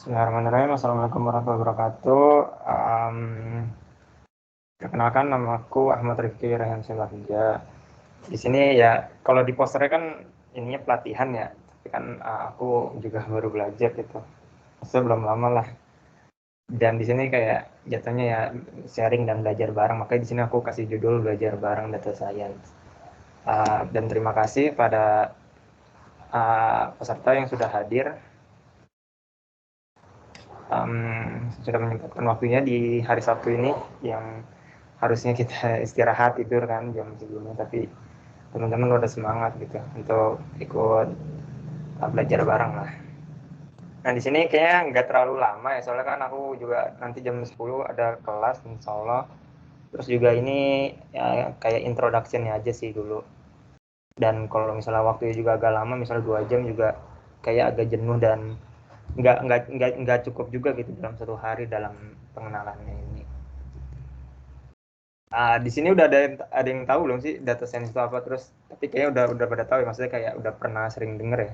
Bismillahirrahmanirrahim. Assalamualaikum warahmatullahi wabarakatuh. Perkenalkan, nama aku Ahmad Rifki Rehan Silahija. Di sini ya, kalau di posternya kan ininya pelatihan ya, tapi kan aku juga baru belajar gitu. Maksudnya belum lama lah. Dan di sini kayak jatuhnya ya sharing dan belajar bareng. Makanya di sini aku kasih judul belajar bareng data science. Dan terima kasih pada peserta yang sudah hadir. Sudah menyempatkan waktunya di hari Sabtu ini yang harusnya kita istirahat tidur kan jam segini, tapi teman-teman udah semangat gitu untuk ikut belajar bareng lah. Nah di sini kayaknya nggak terlalu lama ya, soalnya kan aku juga nanti jam 10 ada kelas insya Allah. Terus juga ini ya, kayak introduction-nya aja sih dulu. Dan kalau misalnya waktunya juga agak lama, misalnya 2 jam juga kayak agak jenuh dan nggak cukup juga gitu dalam satu hari dalam pengenalannya ini. Di sini udah ada yang tahu belum sih data science itu apa, terus tapi kayaknya udah pada tahu ya, maksudnya kayak udah pernah sering denger ya.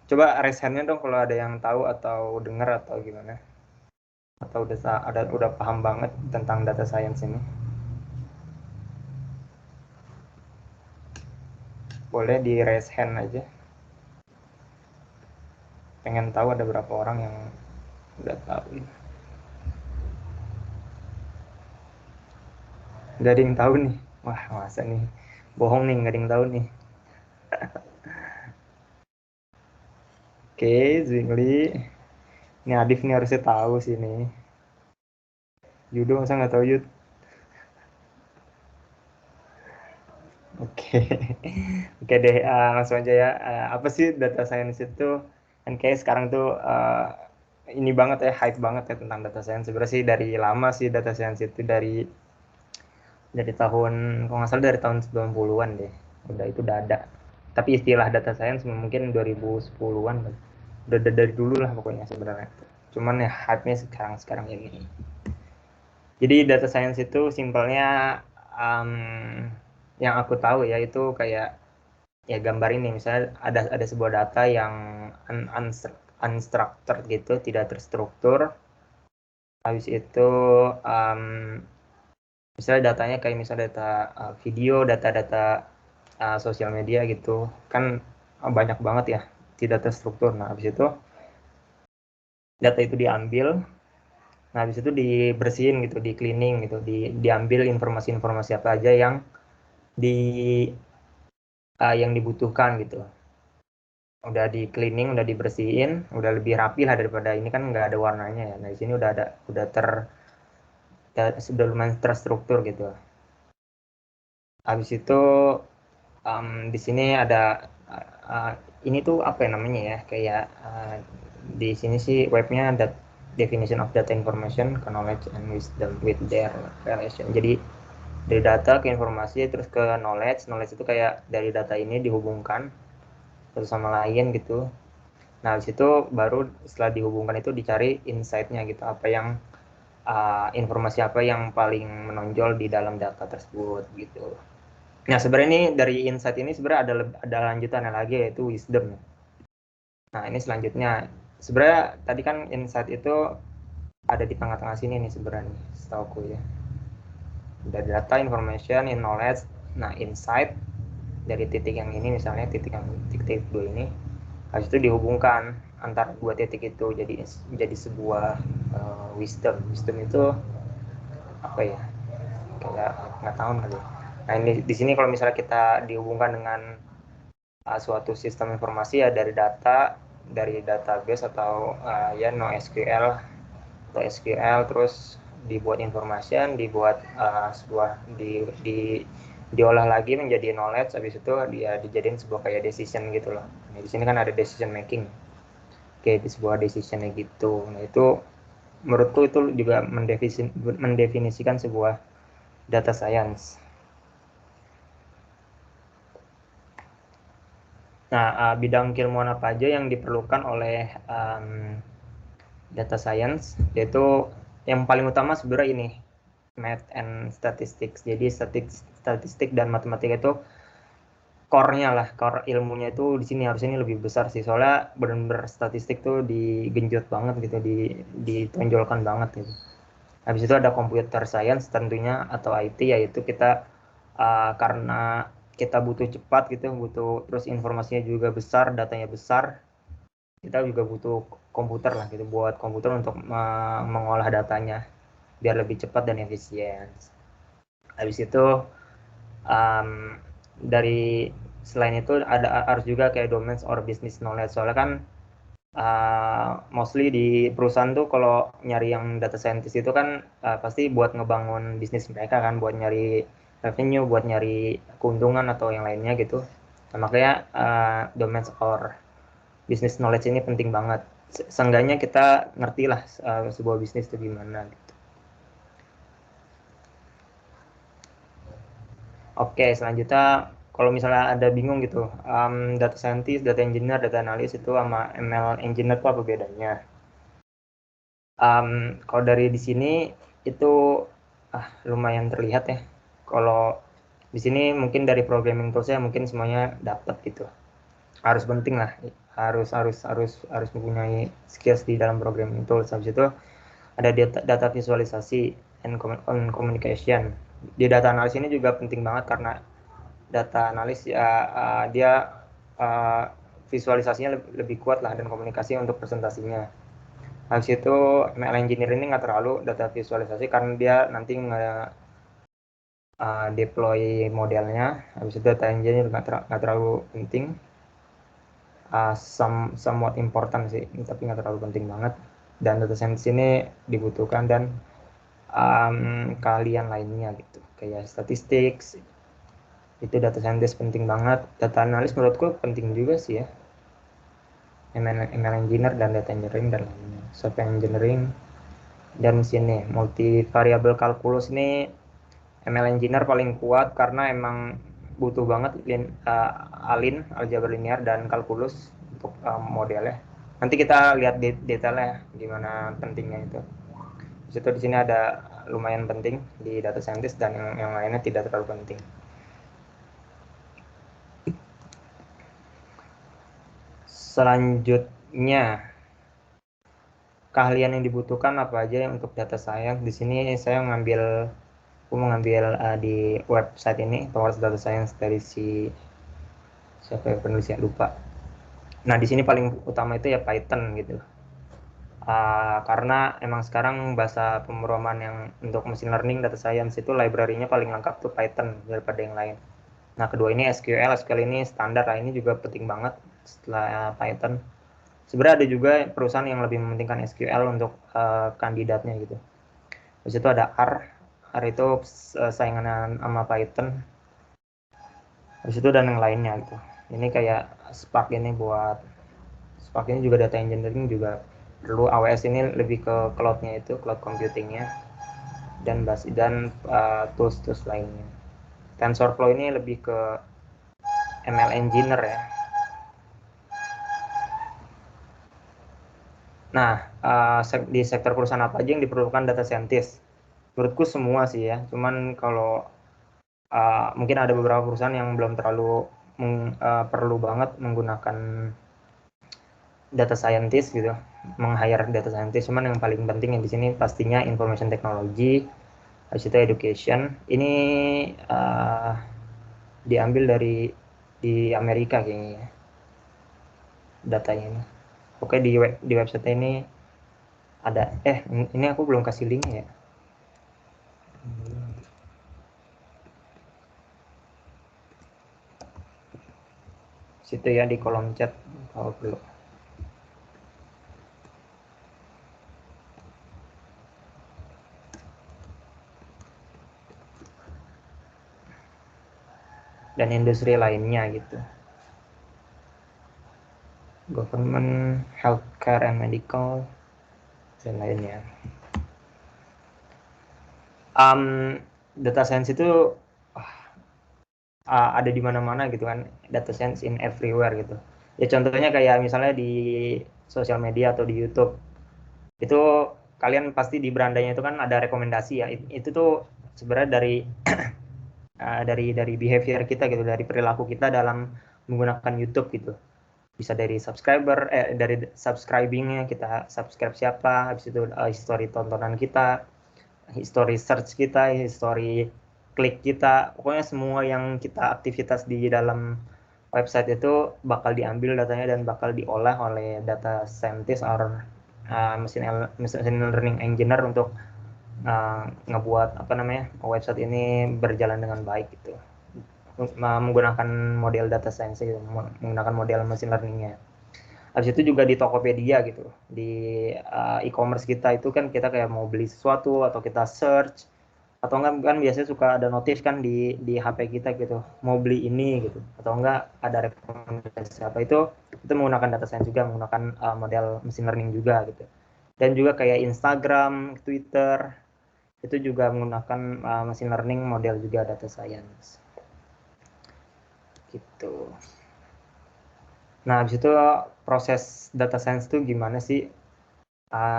Coba raise hand-nya dong kalau ada yang tahu atau denger atau gimana, atau udah paham banget tentang data science ini. Boleh di raise hand aja. Pengen tahu ada berapa orang yang udah tahu. Gak ada yang tahu nih. Wah, masa nih. Bohong nih, gak ada yang tahu nih. Oke, Zwingli. Ini Adif nih harusnya tahu sih nih. Yudo masa nggak tahu Yud? Oke, oke deh, langsung aja ya. Apa sih data science itu? Kan kayak sekarang tuh ini banget ya, hype banget ya tentang data science. Sebenarnya sih dari lama sih data science itu dari tahun, kalau nggak salah dari tahun 90-an deh. Itu udah ada. Tapi istilah data science mungkin 2010-an. Udah dari dulu lah pokoknya sebenarnya. Cuman ya hype-nya sekarang ini. Jadi data science itu simpelnya, um, yang aku tahu ya itu kayak ya gambar ini, misalnya ada sebuah data yang unstructured gitu, tidak terstruktur. Habis itu um, misalnya datanya kayak misalnya data video, data-data sosial media gitu kan, banyak banget ya tidak terstruktur. Nah habis itu data itu diambil, nah habis itu dibersihin gitu, di cleaning gitu, diambil informasi-informasi apa aja di yang dibutuhkan gitu, udah di cleaning, udah dibersihin, udah lebih rapi lah daripada ini kan nggak ada warnanya ya. Nah di sini sudah lumayan terstruktur gitu. Habis itu di sini ada uh, ini tuh apa ya namanya ya, kayak di sini sih webnya ada definition of data information, knowledge and wisdom with their relation. Jadi dari data ke informasi terus ke knowledge itu kayak dari data ini dihubungkan satu sama lain gitu. Nah, habis itu baru setelah dihubungkan itu dicari insight-nya gitu, informasi apa yang paling menonjol di dalam data tersebut gitu. Nah, sebenarnya ini dari insight ini sebenarnya ada lanjutannya lagi, yaitu wisdom. Nah, ini selanjutnya. Sebenarnya tadi kan insight itu ada di tengah-tengah sini nih sebenarnya, setauku ya. Ada data, information, in knowledge. Nah, insight dari titik yang ini, misalnya titik 2 ini, habis itu dihubungkan antara dua titik itu jadi sebuah wisdom itu apa ya, kayak pengetahuan kali ya. Nah ini di sini kalau misalnya kita dihubungkan dengan suatu sistem informasi ya, dari database atau ya NoSQL atau SQL, terus dibuat information, dibuat sebuah diolah lagi menjadi knowledge, habis itu dia dijadiin sebuah kayak decision gitu loh. Nah, di sini kan ada decision making, kayak di sebuah decisionnya gitu. Nah itu menurutku itu juga mendefinisikan sebuah data science. Nah, bidang keilmuan apa aja yang diperlukan oleh data science, yaitu yang paling utama sebenarnya ini, math and statistics. Jadi statistik dan matematika itu core-nya lah, core ilmunya itu di sini harusnya ini lebih besar sih, soalnya benar-benar statistik tuh digenjot banget gitu, ditonjolkan banget gitu. Habis itu ada computer science tentunya atau IT, yaitu kita karena kita butuh cepat gitu, butuh terus informasinya juga besar, datanya besar, kita juga butuh komputer lah gitu, buat komputer untuk mengolah datanya biar lebih cepat dan efisien. Habis itu um, dari selain itu ada harus juga kayak domain or business knowledge, soalnya kan mostly di perusahaan tuh kalau nyari yang data scientist itu kan pasti buat ngebangun bisnis mereka kan, buat nyari revenue, buat nyari keuntungan atau yang lainnya gitu. Nah, makanya domain or business knowledge ini penting banget. Seenggaknya kita ngerti lah sebuah bisnis itu gimana gitu. Oke, selanjutnya kalau misalnya ada bingung gitu, data scientist, data engineer, data analyst itu sama ML engineer itu apa bedanya? Kalau dari di sini itu lumayan terlihat ya. Kalau di sini mungkin dari programming toolsnya mungkin semuanya dapat gitu. Harus penting lah, harus mempunyai skills di dalam programming tools. Habis itu ada data visualisasi and communication. Di data analis ini juga penting banget karena data analis ya dia visualisasinya lebih kuat lah, dan komunikasi untuk presentasinya. Habis itu ML engineer ini nggak terlalu data visualisasi karena dia nanti deploy modelnya. Habis itu data engineer nggak terlalu penting, somewhat important sih, tapi nggak terlalu penting banget. Dan data science ini dibutuhkan, dan keahlian lainnya gitu, kayak statistik itu data scientist penting banget. Data analis menurutku penting juga sih ya, ML engineer dan data engineering dan lainnya. Software engineering dan sini multivariable calculus ini ML engineer paling kuat karena emang butuh banget ALIN, aljabar linear, dan kalkulus untuk modelnya. Nanti kita lihat detailnya gimana pentingnya itu. Di situ di sini ada lumayan penting di data scientist, dan yang lainnya tidak terlalu penting. Selanjutnya, keahlian yang dibutuhkan apa aja untuk data science. Di sini saya aku mengambil di website ini, Towards Data Science, dari siapa yang penulisnya lupa. Nah, di sini paling utama itu ya Python gitu. Karena emang sekarang bahasa pemrograman yang untuk machine learning, data science itu library-nya paling lengkap tuh Python daripada yang lain. Nah, kedua ini SQL ini standar lah, ini juga penting banget setelah Python. Sebenarnya ada juga perusahaan yang lebih mementingkan SQL untuk kandidatnya gitu. Terus itu ada R itu saingan sama Python. Terus itu dan yang lainnya gitu. Ini kayak Spark ini juga data engineering juga perlu. AWS ini lebih ke cloud-nya, itu cloud computingnya, dan tools lainnya. TensorFlow ini lebih ke ML engineer ya. Nah, di sektor perusahaan apa aja yang diperlukan data scientist? Menurutku semua sih ya. Cuman kalau mungkin ada beberapa perusahaan yang belum terlalu perlu banget menggunakan data scientist gitu, meng-hire data scientist. Cuman yang paling penting yang di sini pastinya information technology, habis itu education. Ini diambil di Amerika kayaknya ya, datanya ini. Oke, di website ini ada. Ini aku belum kasih link ya. Situ ya, di kolom chat kalau perlu. Dan industri lainnya gitu. Government, healthcare and medical, dan lainnya. Data science itu ada di mana-mana gitu kan, data science in everywhere gitu. Ya contohnya kayak misalnya di sosial media atau di YouTube, itu kalian pasti di berandanya itu kan ada rekomendasi ya. Itu tuh sebenarnya dari dari behavior kita gitu, dari perilaku kita dalam menggunakan YouTube gitu. Bisa dari dari subscribingnya, kita subscribe siapa, habis itu history tontonan kita, history search kita, history klik kita, pokoknya semua yang kita aktivitas di dalam website itu bakal diambil datanya dan bakal diolah oleh data scientist or machine learning engineer untuk ngebuat website ini berjalan dengan baik gitu, menggunakan model data science gitu, menggunakan model machine learningnya. Habis itu juga di Tokopedia gitu, di e-commerce kita itu kan kita kayak mau beli sesuatu atau kita search, atau enggak kan biasanya suka ada notif kan di HP kita gitu, mau beli ini gitu, atau enggak ada rekomendasi apa, itu menggunakan data science juga, menggunakan model machine learning juga gitu. Dan juga kayak Instagram, Twitter, itu juga menggunakan machine learning model juga data science gitu. Nah, habis itu proses data science itu gimana sih?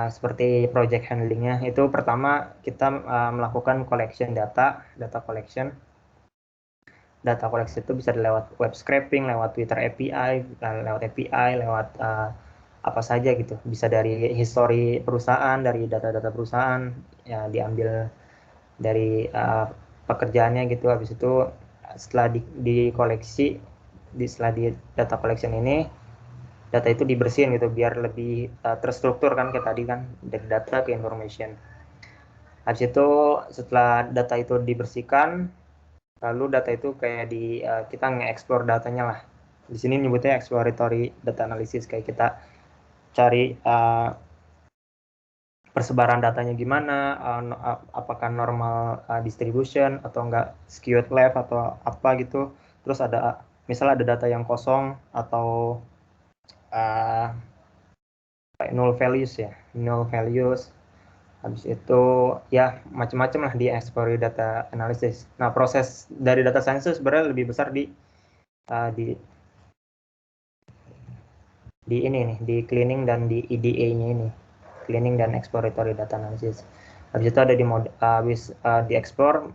Seperti project handlingnya, itu pertama kita melakukan collection data collection. Data collection itu bisa lewat web scraping, lewat Twitter API, lewat apa saja gitu. Bisa dari history perusahaan, dari data-data perusahaan, ya diambil dari pekerjaannya gitu. Habis itu setelah dikoleksi, setelah di data collection ini, data itu dibersihin gitu biar lebih terstruktur kan kayak tadi kan, dari data ke information. Habis itu setelah data itu dibersihkan, lalu data itu kayak kita nge-explore datanya lah. Di sini nyebutnya exploratory data analysis, kayak kita cari persebaran datanya gimana, apakah normal distribution atau enggak skewed left atau apa gitu. Terus ada misalnya ada data yang kosong atau null values. Habis itu ya macam-macam lah di explore data analysis. Nah, proses dari data science itu sebenarnya lebih besar di ini nih, di cleaning dan di EDA-nya ini. Cleaning dan exploratory data analysis. Habis itu ada di explore,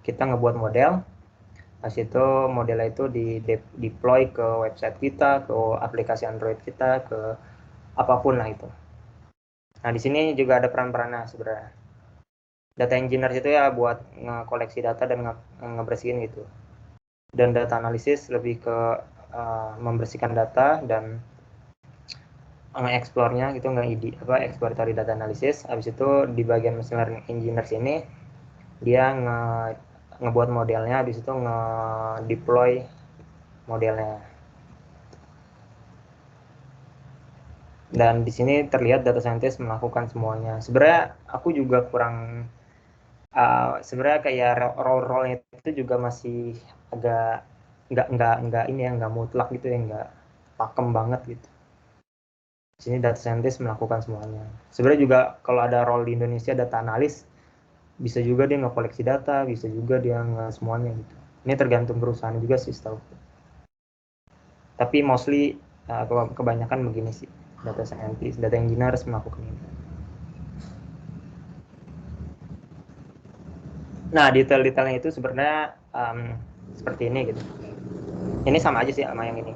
kita ngebuat model. Habis itu modelnya itu deploy ke website kita, ke aplikasi Android kita, ke apapun lah itu. Nah, di sini juga ada peran-perannya sebenarnya. Data engineer itu ya buat nge-koleksi data dan ngebersihin gitu. Dan data analisis lebih ke membersihkan data dan nge-explore-nya gitu, exploratory data analysis. Habis itu di bagian machine learning engineers ini dia ngebuat modelnya, habis itu nge-deploy modelnya. Dan di sini terlihat data scientist melakukan semuanya. Sebenarnya aku juga kurang sebenarnya kayak role-role itu juga masih agak nggak ini ya, nggak mutlak gitu ya, nggak pakem banget gitu. Di sini data scientist melakukan semuanya. Sebenarnya juga kalau ada role di Indonesia data analis, bisa juga dia nge-koleksi data, bisa juga dia semuanya gitu. Ini tergantung perusahaan juga sih setahu. Tapi mostly kebanyakan begini sih, data scientist, data engineer melakukan ini. Nah, detail-detailnya itu sebenarnya seperti ini gitu. Ini sama aja sih sama yang ini.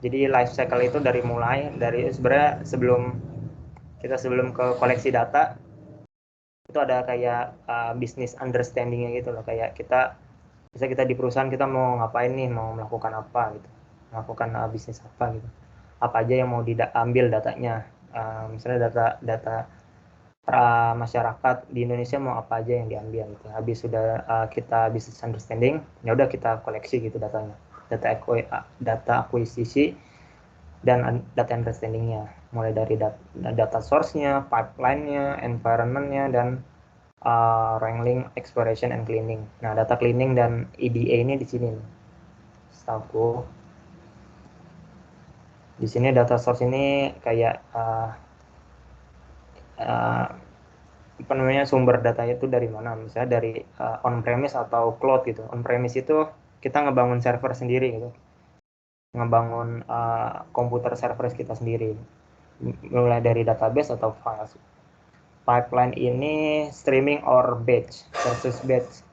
Jadi life cycle itu dari sebenarnya sebelum ke koleksi data, itu ada kayak business understanding-nya gitu loh. Kayak kita di perusahaan, kita mau ngapain nih, mau melakukan apa gitu, melakukan bisnis apa gitu, apa aja yang mau diambil datanya. Misalnya data masyarakat di Indonesia mau apa aja yang diambil gitu. Habis sudah kita business understanding, ya udah kita koleksi gitu datanya, data akuisisi dan data understanding-nya, mulai dari data source-nya, pipeline-nya, environment-nya, dan wrangling, exploration, and cleaning. Nah, data cleaning dan EDA ini di sini, setahu. Di sini data source ini kayak apa namanya, sumber datanya itu dari mana, misalnya dari on-premise atau cloud gitu. On-premise itu kita ngebangun server sendiri gitu, ngebangun komputer server kita sendiri, mulai dari database atau files. Pipeline ini streaming or batch versus batch.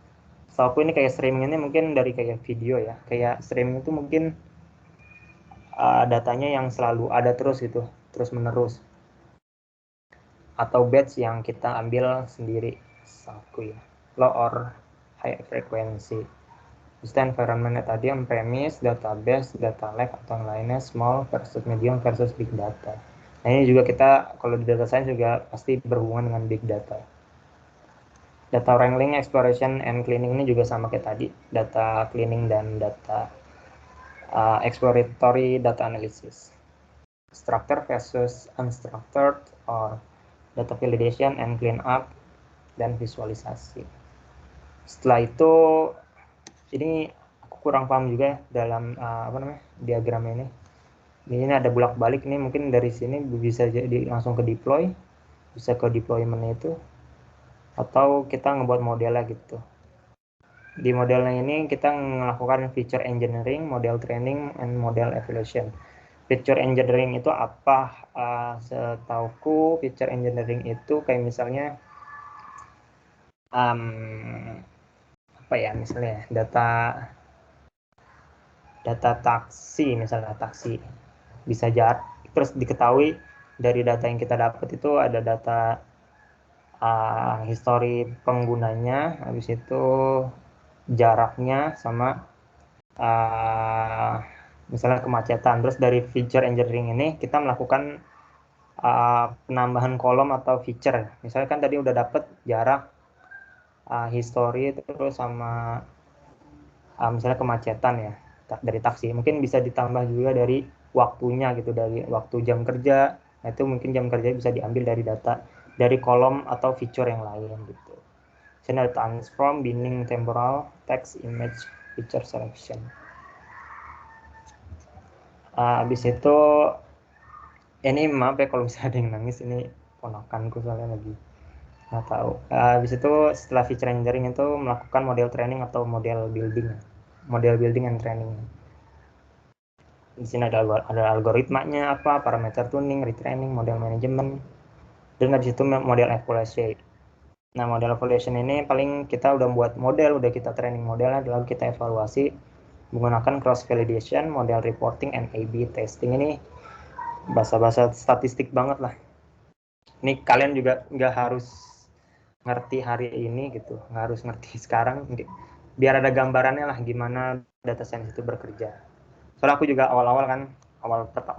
setahu ini kayak streaming ini mungkin dari kayak video ya, kayak streaming itu mungkin datanya yang selalu ada terus gitu, terus menerus, atau batch yang kita ambil sendiri saku ya, low or high frequency. Bisa environment tadi on premise, database, data lake atau yang lainnya, small versus medium versus big data. Nah ini juga kita kalau di data science juga pasti berhubungan dengan big data. Data wrangling, exploration, and cleaning ini juga sama kayak tadi, data cleaning dan data exploratory data analysis. Structured versus unstructured, or data validation and clean up, dan visualisasi. Setelah itu, ini aku kurang paham juga ya dalam diagram ini. Ini ada bolak-balik nih, mungkin dari sini bisa jadi langsung ke deploy, bisa ke deployment itu, atau kita ngebuat modelnya gitu. Di modelnya ini kita melakukan feature engineering, model training, and model evaluation. Feature engineering itu apa? Setauku feature engineering itu kayak misalnya apa ya, misalnya data taksi, misalnya taksi bisa terus diketahui dari data yang kita dapat itu ada data history penggunanya, habis itu jaraknya sama misalnya kemacetan. Terus dari feature engineering ini kita melakukan penambahan kolom atau feature. Misalnya kan tadi udah dapet jarak, history, terus sama misalnya kemacetan ya dari taksi. Mungkin bisa ditambah juga dari waktunya gitu, dari waktu jam kerja. Nah, itu mungkin jam kerja bisa diambil dari data dari kolom atau feature yang lain gitu. Sini ada transform, binning, temporal, text, image, feature selection. Habis itu ini maaf ya kalau misalnya ada yang nangis, ini ponakanku soalnya lagi nggak tahu. Habis itu setelah feature engineering itu melakukan model training atau model building and training. Di sini ada algoritmanya apa, parameter tuning, retraining, model management, dan habis itu model evaluation. Nah, model evaluation ini paling kita udah buat model, udah kita training modelnya, lalu kita evaluasi menggunakan cross validation, model reporting, and A/B testing. Ini bahasa-bahasa statistik banget lah. Ini kalian juga nggak harus ngerti hari ini gitu, nggak harus ngerti sekarang, biar ada gambarannya lah gimana data science itu bekerja. Soalnya aku juga awal-awal kan,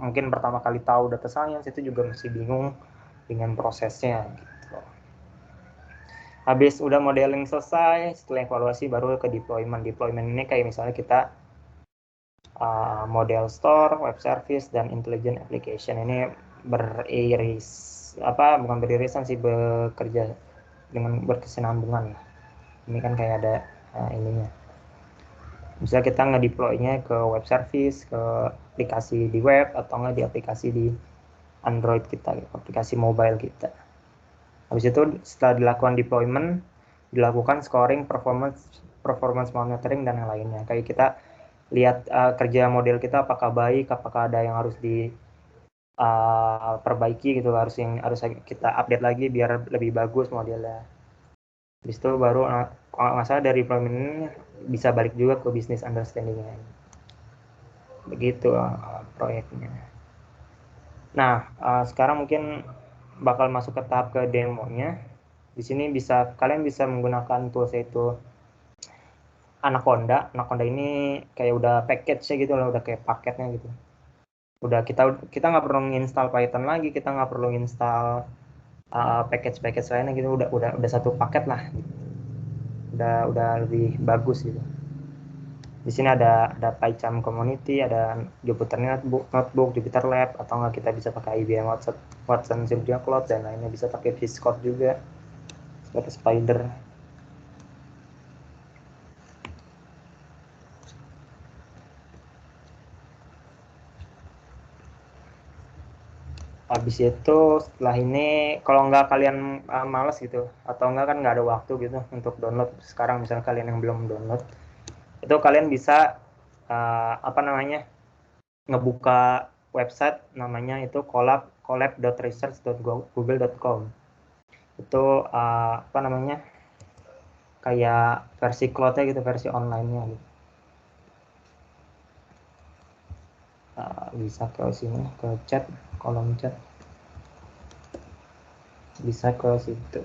mungkin pertama kali tahu data science itu juga masih bingung dengan prosesnya gitu. Habis udah modeling selesai, setelah evaluasi baru ke deployment. Deployment ini kayak misalnya kita model store, web service, dan intelligent application. Ini bukan beririsan sih, bekerja dengan berkesinambungan. Ini kan kayak ada ininya. Bisa kita ngedeploy-nya ke web service, ke aplikasi di web, atau nggak di aplikasi di Android kita, aplikasi mobile kita. Habis itu setelah dilakukan deployment, dilakukan scoring, performance monitoring, dan yang lainnya. Kayak kita lihat kerja model kita apakah baik, apakah ada yang harus perbaiki gitu, harus kita update lagi biar lebih bagus modelnya. Habis itu baru kalau nggak salah dari deployment ini bisa balik juga ke business understanding-nya. Begitu proyeknya. Nah, sekarang mungkin bakal masuk ke tahap ke demonya. Di sini kalian bisa menggunakan tools itu Anaconda. Anaconda ini kayak udah package-nya gitu loh, udah kayak paketnya gitu. Udah kita nggak perlu install Python lagi, kita nggak perlu install package lainnya gitu, udah satu paket lah gitu. Udah lebih bagus gitu. Di sini ada PyCharm Community, ada Jupyter Notebook, Jupyter Lab, atau nggak kita bisa pakai IBM Watson Julia Cloud, dan lainnya bisa pakai VS Code juga seperti Spider. Habis itu setelah ini kalau nggak kalian males gitu, atau nggak kan nggak ada waktu gitu untuk download sekarang, misalnya kalian yang belum download, itu kalian bisa ngebuka website namanya itu collab.research.google.com. Itu kayak versi cloud-nya gitu, versi online-nya gitu. Bisa ke sini, ke chat, kolom chat, bisa ke situ.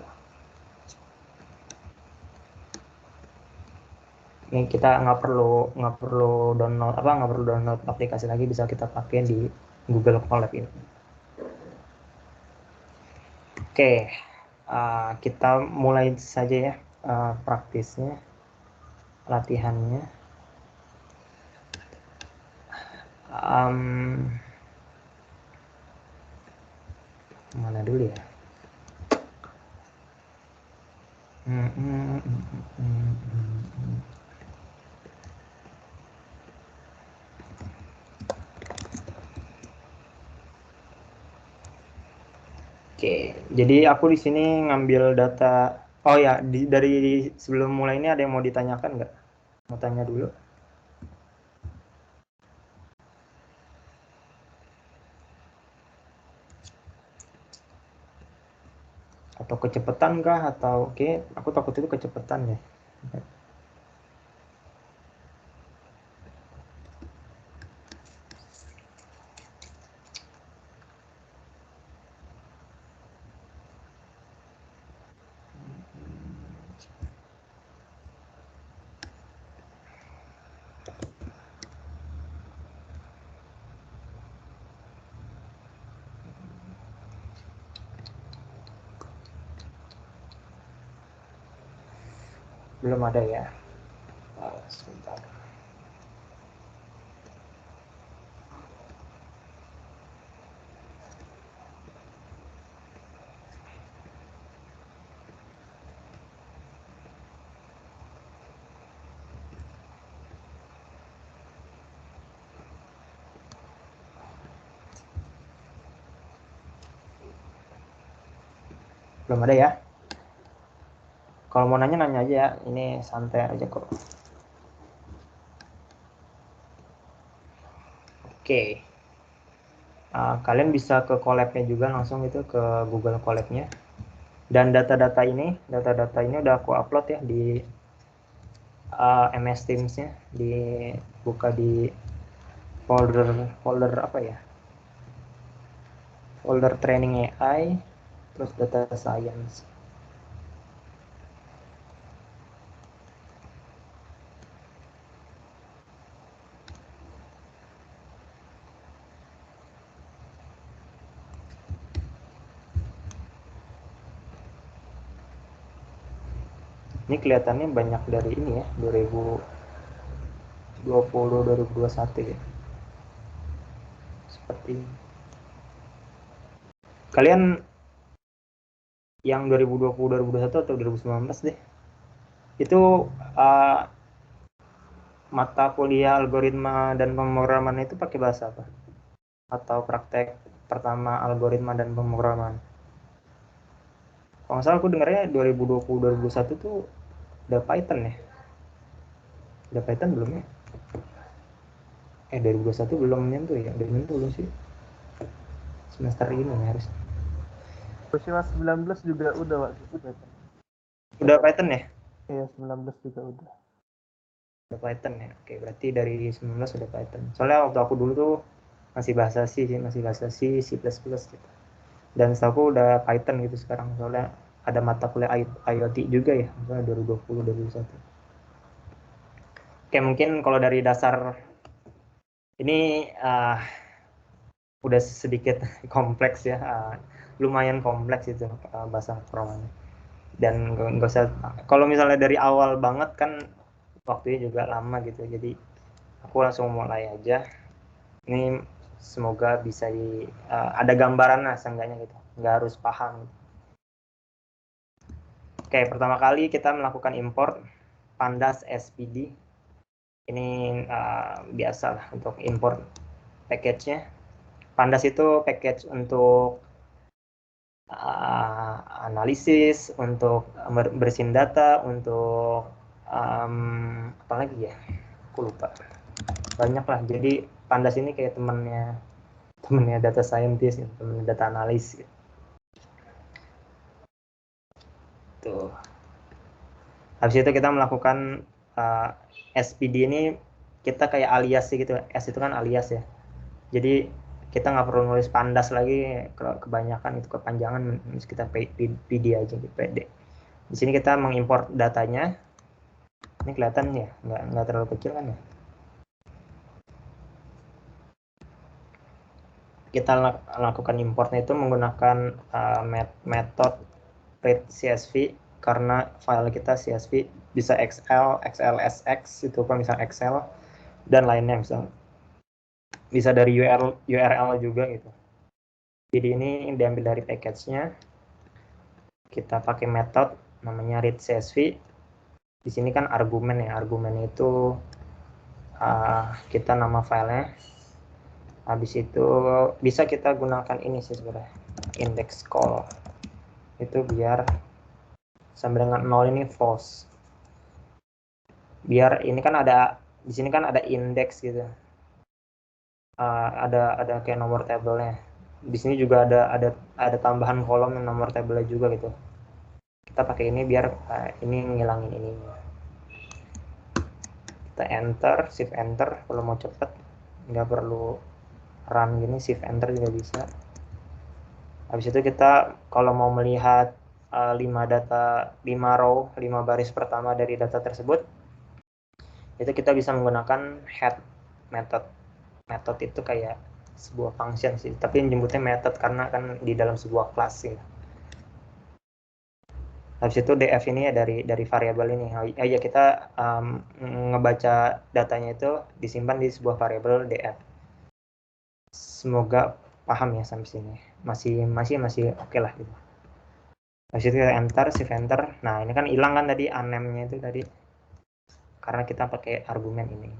Ini kita nggak perlu download aplikasi lagi, bisa kita pakai di Google Colab ini. Oke, kita mulai saja ya praktisnya, latihannya. Mana dulu ya? Oke, jadi aku di sini ngambil data. Oh ya, dari sebelum mulai ini ada yang mau ditanyakan nggak? Mau tanya dulu. Atau kecepatan kah? Atau oke, aku takut itu kecepatan ya. Belum ada ya. Sebentar. Belum ada ya. Kalau mau nanya aja ya. Ini santai aja kok. Oke. Kalian bisa ke Colab-nya juga langsung itu ke Google Colab-nya. Dan data-data ini udah aku upload ya di MS Teams-nya, dibuka di folder apa ya? Folder training AI, terus data science. Ini kelihatannya banyak dari ini ya, 2020-2021 ya. Seperti ini. Kalian yang 2020-2021 atau 2019 deh. Itu mata kuliah algoritma dan pemrograman itu pakai bahasa apa? Atau praktek pertama algoritma dan pemrograman? Kalau nggak salah aku dengarnya 2020-2021 tuh udah Python ya? Udah Python belum ya? 2021 belum nyentuh ya? Udah nyentuh belum sih? Semester ini ya harus. Terus 19 juga udah waktu itu Python. Udah Python ya? Iya, 19 juga udah. Udah Python ya? Oke, berarti dari 19 udah Python. Soalnya waktu aku dulu tuh masih bahasa C, C++, gitu. Dan setahu aku udah Python gitu sekarang. Soalnya ada mata kuliah IoT juga ya, misalnya 2020-2021. Oke, mungkin kalau dari dasar ini udah sedikit kompleks ya, lumayan kompleks itu bahasa programming. Dan nggak usah, kalau misalnya dari awal banget kan waktunya juga lama gitu, jadi aku langsung mulai aja. Ini semoga bisa ada gambaran lah seenggaknya gitu, nggak harus paham. Oke, pertama kali kita melakukan import Pandas SPD. Ini biasa lah untuk import package-nya. Pandas itu package untuk analisis, untuk bersihin data, untuk apa lagi ya? Aku lupa. Banyak lah. Jadi Pandas ini kayak temennya data scientist, temennya data analis. Gitu. Tuh. Habis itu kita melakukan SPD ini, kita kayak alias gitu. S itu kan alias ya. Jadi kita nggak perlu nulis pandas lagi, kebanyakan itu kepanjangan, kita PD aja gitu, PD. Di sini kita mengimport datanya. Ini kelihatan ya, nggak terlalu kecil kan ya. Kita lakukan importnya itu menggunakan metode read CSV, karena file kita CSV bisa XL, XLSX itu kan, misalnya Excel dan lainnya, misal bisa dari URL juga gitu. Jadi ini diambil dari package-nya, kita pakai metode namanya read CSV. Di sini kan argumen ya, argumen itu kita nama filenya. Habis itu bisa kita gunakan ini sih sebenarnya, index call itu biar sampai dengan 0 ini false. Biar ini kan ada di sini kan ada index gitu, ada kayak nomor tabelnya. Di sini juga ada tambahan kolom nomor tabelnya juga gitu. Kita pakai ini biar ini ngilangin ini. Kita enter, shift enter kalau mau cepet, nggak perlu run gini, shift enter juga bisa. Habis itu kita kalau mau melihat 5 row, 5 baris pertama dari data tersebut, itu kita bisa menggunakan head method. Method itu kayak sebuah function sih, tapi nyebutnya method karena kan di dalam sebuah kelas sih. Habis itu df ini ya dari variabel ini. Ya kita ngebaca datanya itu disimpan di sebuah variabel df. Semoga paham ya sampai sini. Masih oke lah gitu. Habis itu kita enter, shift enter. Nah ini kan hilang kan tadi unnamed-nya itu tadi, karena kita pakai argumen ini.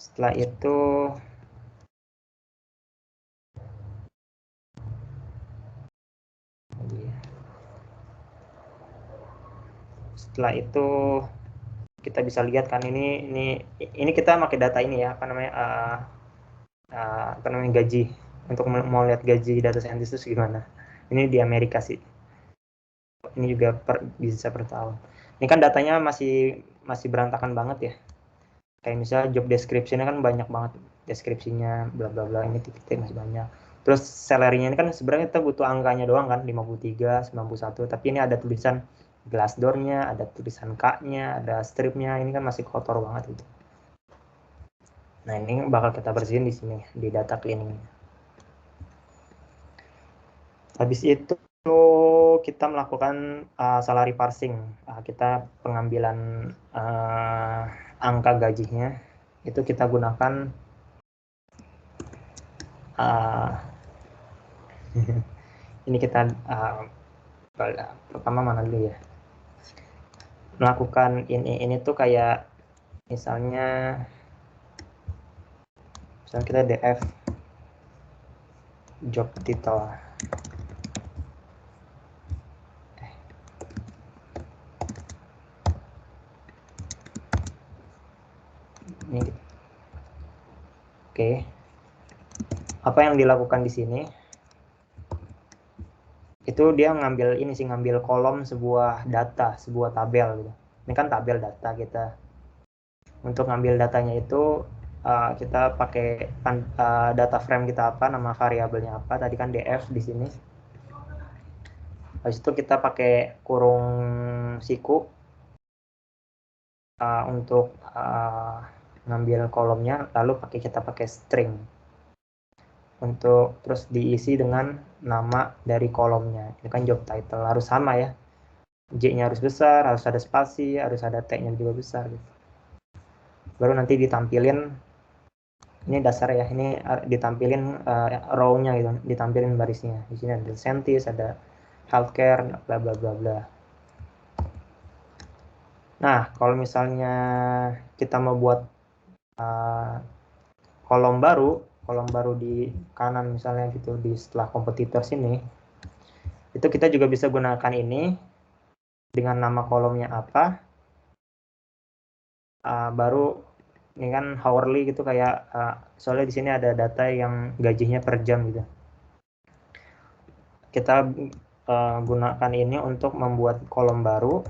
Setelah itu kita bisa lihat kan ini kita pakai data ini ya, apa namanya gaji, untuk mau lihat gaji data scientist itu gimana. Ini di Amerika sih. Ini juga bisa per tahun. Ini kan datanya masih berantakan banget ya. Kayak misalnya job description-nya kan banyak banget deskripsinya, bla bla bla, ini titik masih banyak. Terus salary-nya ini kan sebenarnya kita butuh angkanya doang kan, 53, 91, tapi ini ada tulisan Glassdoor-nya, ada tulisan K-nya, ada strip-nya, ini kan masih kotor banget itu. Nah, ini bakal kita bersihin di sini, di data cleaning. Habis itu kita melakukan salary parsing. Kita pengambilan angka gajinya, itu kita gunakan ini kita pertama mana dulu ya, melakukan ini tuh kayak misalnya kita df job title, ini oke. Apa yang dilakukan di sini itu dia ngambil kolom sebuah data, sebuah tabel gitu. Ini kan tabel data kita. Untuk ngambil datanya itu kita pakai data frame kita apa, nama variabelnya apa, tadi kan df di sini. Habis itu kita pakai kurung siku untuk ngambil kolomnya, lalu kita pakai string untuk terus diisi dengan nama dari kolomnya. Ini kan job title harus sama ya, J-nya harus besar, harus ada spasi, harus ada T-nya juga besar gitu. Baru nanti ditampilin, ini dasar ya, ini ditampilin row-nya gitu, ditampilin barisnya. Di sini ada scientist, ada healthcare, bla bla bla bla. Nah, kalau misalnya kita mau buat kolom baru di kanan misalnya gitu, di setelah kompetitor sini, itu kita juga bisa gunakan ini dengan nama kolomnya apa, baru ini kan hourly gitu, kayak soalnya di sini ada data yang gajinya per jam gitu. Kita gunakan ini untuk membuat kolom baru.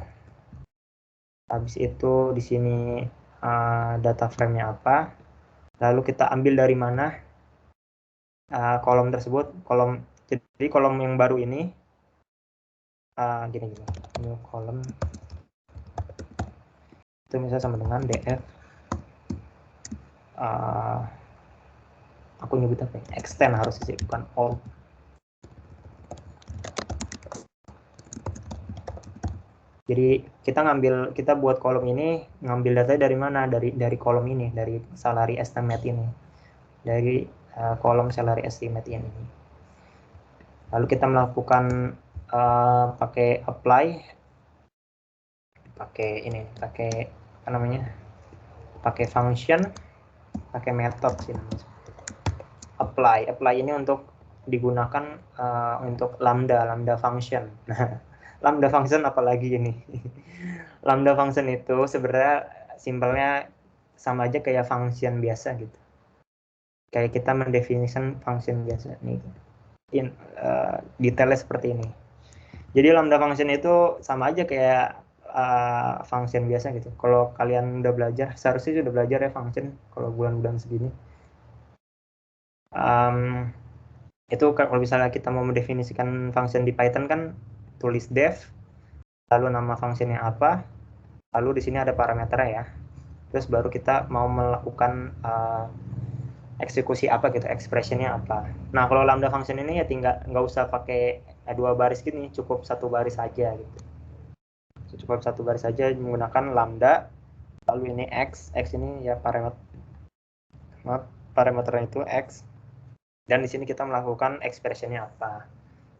Habis itu di sini data frame-nya apa, lalu kita ambil dari mana kolom tersebut. Jadi kolom yang baru ini gini, new kolom itu misalnya sama dengan df aku nyebut apa ya? Extend harus sih, bukan all. Jadi kita buat kolom ini ngambil data dari mana? Dari kolom ini, dari salary estimate ini, dari kolom salary estimate ini. Lalu kita melakukan pakai apply, pakai apa namanya? Pakai function, pakai method sih namanya. Apply ini untuk digunakan untuk lambda function. Nah, lambda function apalagi ini? Lambda function itu sebenarnya simpelnya sama aja kayak function biasa gitu. Kayak kita mendefinisikan function biasa nih. Detailnya seperti ini. Jadi lambda function itu sama aja kayak function biasa gitu. Kalau kalian udah belajar, seharusnya sudah belajar ya function kalau bulan-bulan segini. Itu kalau misalnya kita mau mendefinisikan function di Python kan tulis def, lalu nama fungsinya apa, lalu di sini ada parameternya ya. Terus baru kita mau melakukan eksekusi apa gitu, expressionnya apa. Nah kalau lambda function ini ya tinggal nggak usah pakai 2 baris gini, cukup 1 baris saja gitu. Cukup 1 baris saja menggunakan lambda, lalu ini x ini ya parameternya itu x, dan di sini kita melakukan expressionnya apa.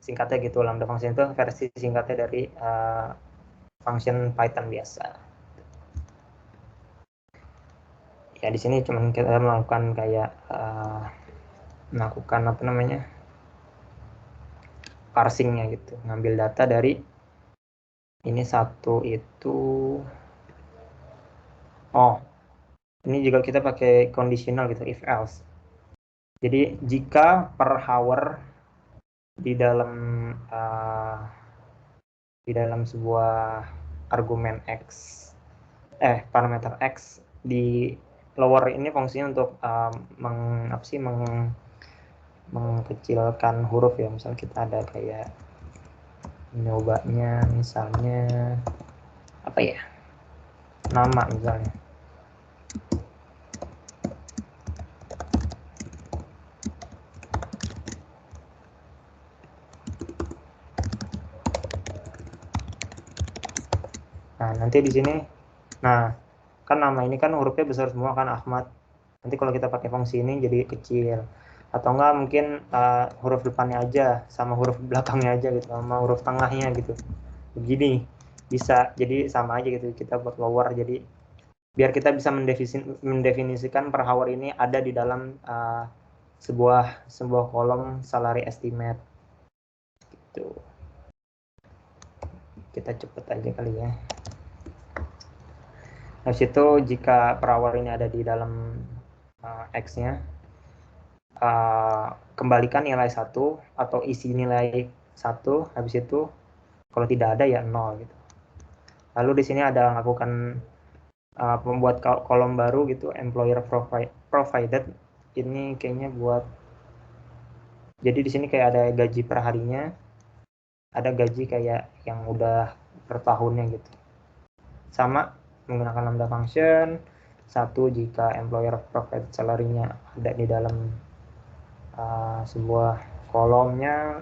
Singkatnya gitu, lambda function itu versi singkatnya dari function Python biasa. Ya di sini cuma kita melakukan kayak melakukan apa namanya, parsingnya gitu, ngambil data dari ini satu itu. Ini juga kita pakai conditional gitu, if else. Jadi jika per hour di dalam sebuah argumen x, parameter x di lower ini fungsinya untuk mengkecilkan huruf ya. Misal kita ada kayak nyobanya, misalnya apa ya, nama misalnya. Nah nanti di sini, nah kan nama ini kan hurufnya besar semua kan, Ahmad. Nanti kalau kita pakai fungsi ini jadi kecil, atau enggak mungkin huruf depannya aja sama huruf belakangnya aja gitu, sama huruf tengahnya gitu, begini bisa. Jadi sama aja gitu, kita buat lower, jadi biar kita bisa mendefinisikan per hour ini ada di dalam sebuah kolom salary estimate gitu. Kita cepet aja kali ya. Habis itu jika per hour ini ada di dalam x-nya, kembalikan nilai 1 atau isi nilai 1. Habis itu kalau tidak ada ya 0 gitu. Lalu di sini ada lakukan membuat kolom baru gitu, employer provided. Ini kayaknya buat, jadi di sini kayak ada gaji per harinya, ada gaji kayak yang udah per tahunnya gitu. Sama menggunakan lambda function. 1 jika employer provided salary-nya ada di dalam sebuah kolomnya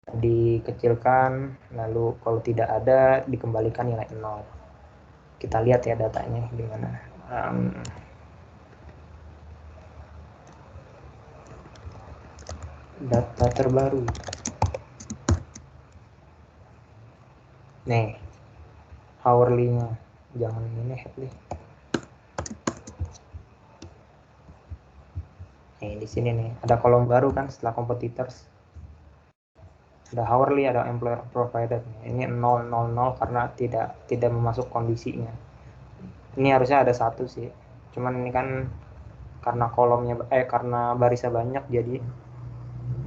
dikecilkan, lalu kalau tidak ada dikembalikan nilai 0. Kita lihat ya datanya gimana. Data terbaru nih, hourly-nya, jangan ini headly. Nih di sini nih ada kolom baru kan setelah competitors, ada hourly, ada employer provided. Ini 000 karena tidak memasuk kondisinya. Ini harusnya ada 1 sih, cuman ini kan karena kolomnya karena barisnya banyak jadi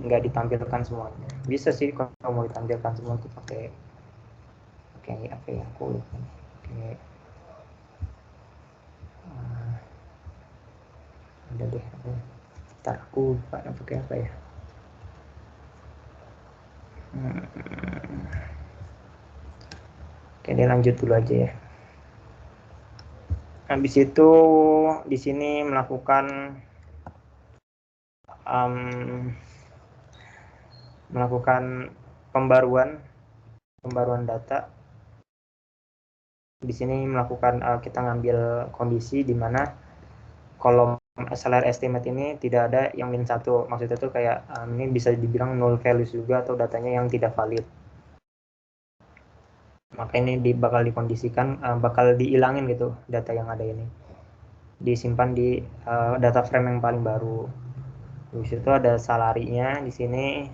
nggak ditampilkan semuanya. Bisa sih kalau mau ditampilkan semua itu pakai apa ya, aku lupa. Udah deh, ntar aku pakai apa ya. Oke, dia lanjut dulu aja ya. Habis itu di sini melakukan pembaruan data. Di sini melakukan kita ngambil kondisi di mana kolom SLR estimate ini tidak ada yang -1. Maksudnya itu kayak ini bisa dibilang null values juga atau datanya yang tidak valid. Maka ini bakal dikondisikan, bakal dihilangin gitu data yang ada ini. Disimpan di data frame yang paling baru. Di situ ada salarinya di sini.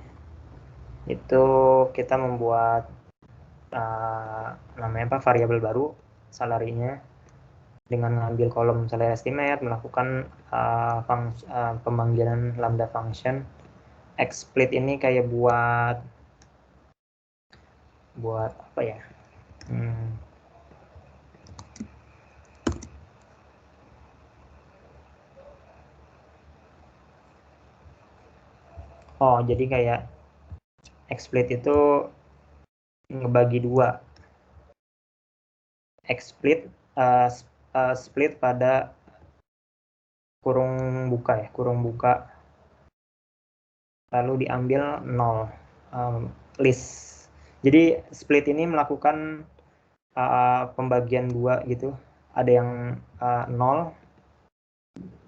Itu kita membuat namanya apa, variabel baru salarinya dengan mengambil kolom salary estimate, melakukan pemanggilan lambda function. XSplit ini kayak buat apa ya, jadi kayak XSplit itu ngebagi dua, XSplit split pada kurung buka lalu diambil 0 list. Jadi split ini melakukan pembagian dua gitu, ada yang 0.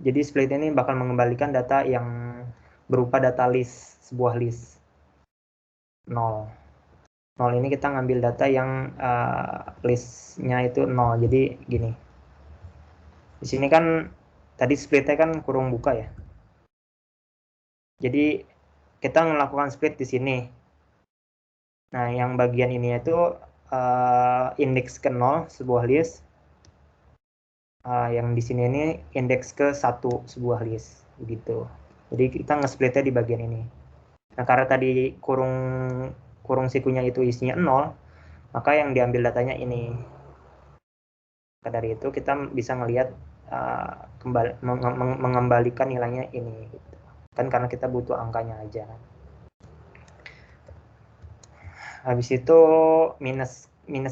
Jadi split ini bakal mengembalikan data yang berupa data list, sebuah list 0. 0 ini kita ngambil data yang listnya itu 0. Jadi gini, di sini kan tadi splitnya kan kurung buka ya. Jadi kita melakukan split di sini. Nah, yang bagian ini itu indeks ke 0 sebuah list. Yang di sini ini indeks ke 1 sebuah list begitu. Jadi kita nge-splitnya di bagian ini. Nah, karena tadi kurung sikunya itu isinya 0, maka yang diambil datanya ini. Maka dari itu kita bisa ngelihat mengembalikan nilainya ini gitu. Kan karena kita butuh angkanya aja. Habis itu minus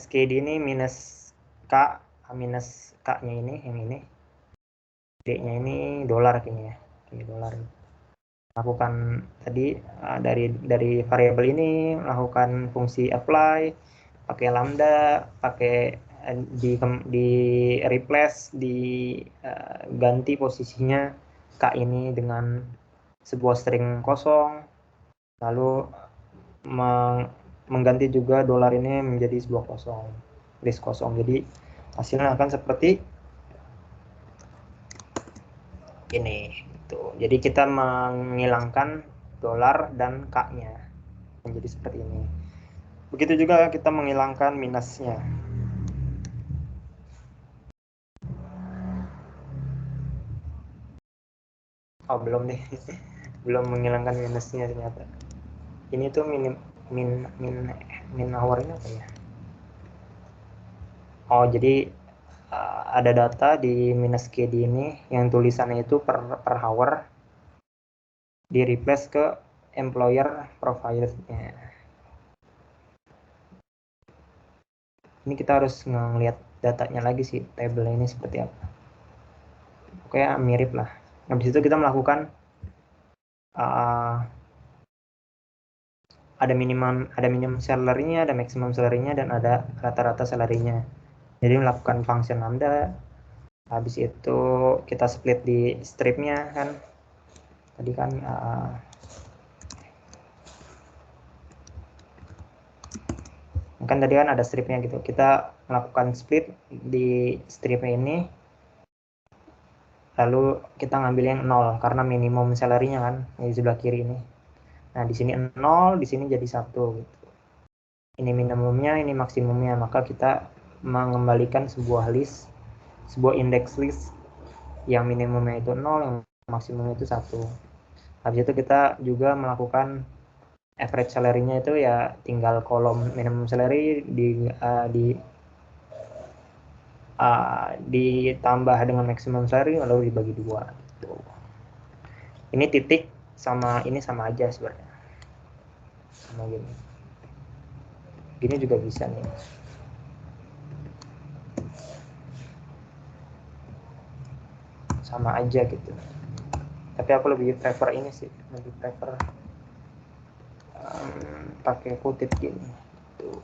KD ini minus K-nya ini, yang ini. D-nya ini dolar kayaknya ya. Oke, dolar. Lakukan tadi dari variabel ini melakukan fungsi apply, pakai lambda, pakai di replace, ganti posisinya K ini dengan sebuah string kosong, lalu mengganti juga dolar ini menjadi sebuah kosong, list kosong. Jadi hasilnya akan seperti ini gitu. Jadi kita menghilangkan dolar dan K-nya menjadi seperti ini. Begitu juga kita menghilangkan minusnya. Belum deh. Belum menghilangkan minusnya ternyata. Ini tuh min hour-nya apa ya? Jadi ada data di minus KD ini yang tulisannya itu per hour, di replace ke employer profile-nya. Ini kita harus ngelihat datanya lagi sih, tabelnya ini seperti apa. Pokoknya mirip lah. Habis itu kita melakukan ada minimum salary-nya, ada maximum salary-nya, dan ada rata-rata salary-nya. Jadi melakukan function lambda. Habis itu kita split di strip-nya kan. Tadi kan tadi kan ada strip-nya gitu. Kita melakukan split di strip-nya ini. Lalu kita ngambil yang 0 karena minimum salary-nya kan di sebelah kiri ini. Nah, di sini 0, di sini jadi 1 gitu. Ini minimumnya, ini maksimumnya, maka kita mengembalikan sebuah list, sebuah index list yang minimumnya itu 0, yang maksimumnya itu 1. Habis itu kita juga melakukan average salary-nya itu ya tinggal kolom minimum salary ditambah dengan maximum salary lalu dibagi 2 gitu. Ini titik sama ini sama aja sebenarnya. Sama gini. Gini juga bisa nih. Sama aja gitu. Tapi aku lebih prefer ini sih, lebih prefer pakai kutip gini. Tuh.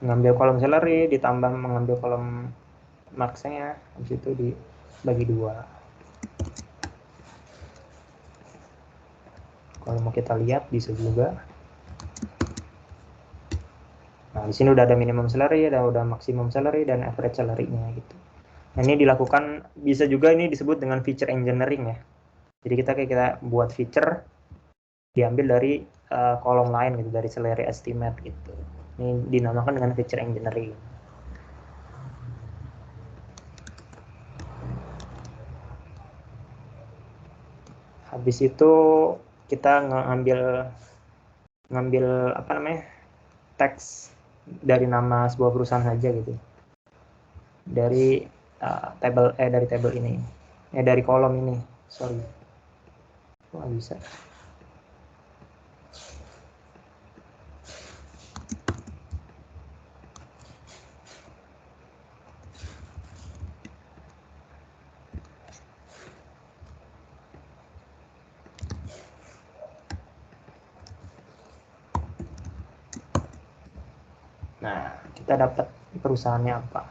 Mengambil kolom celery ditambah mengambil kolom maksnya, habis itu dibagi 2. Kalau mau kita lihat bisa juga. Nah, di sini udah ada minimum salary, udah maksimum salary dan average salary-nya gitu. Nah, ini dilakukan, bisa juga ini disebut dengan feature engineering ya. Jadi kita buat feature diambil dari kolom lain gitu, dari salary estimate gitu. Ini dinamakan dengan feature engineering. Habis itu kita ngambil apa namanya, teks dari nama sebuah perusahaan saja gitu. Dari dari table ini, dari kolom ini, sorry. Nggak bisa. Nah, kita dapat perusahaannya apa.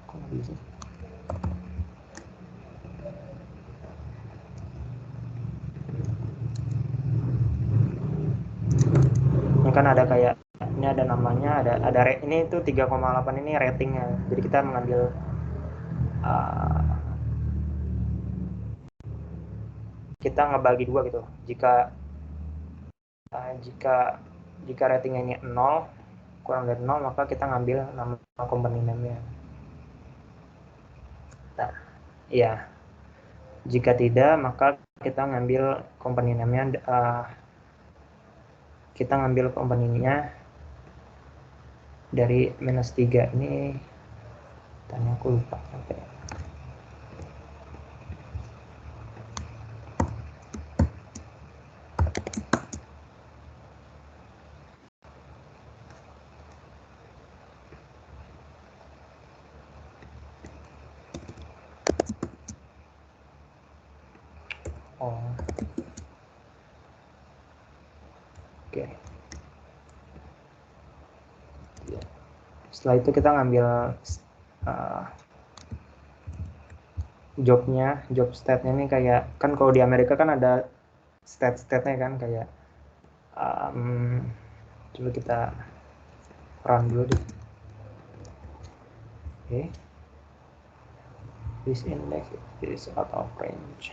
Kok nggak bisa? Ini kan ada kayak, ini ada namanya, ada ini tuh 3,8 ini ratingnya. Jadi kita mengambil kita ngebagi 2 gitu. Jika ratingnya ini 0, kurang dari 0, maka kita ngambil nama company name-nya. Nah, iya. Jika tidak, maka kita ngambil company name-nya, kita ngambil company-nya dari -3 ini. Tanya aku lupa sampai. Oh. Oke. Setelah itu kita ngambil job state-nya ini kayak, kan kalau di Amerika kan ada state-nya kan kayak coba kita run dulu deh. Oke. This index is out of range.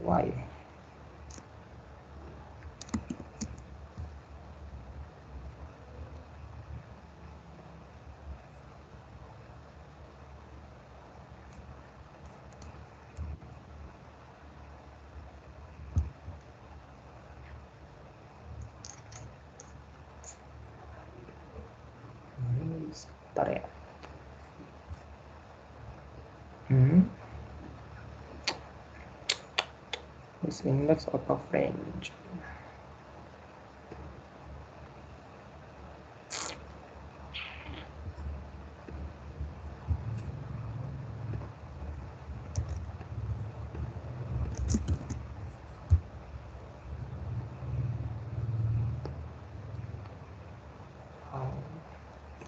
Why? Bentar ya. This index out of range.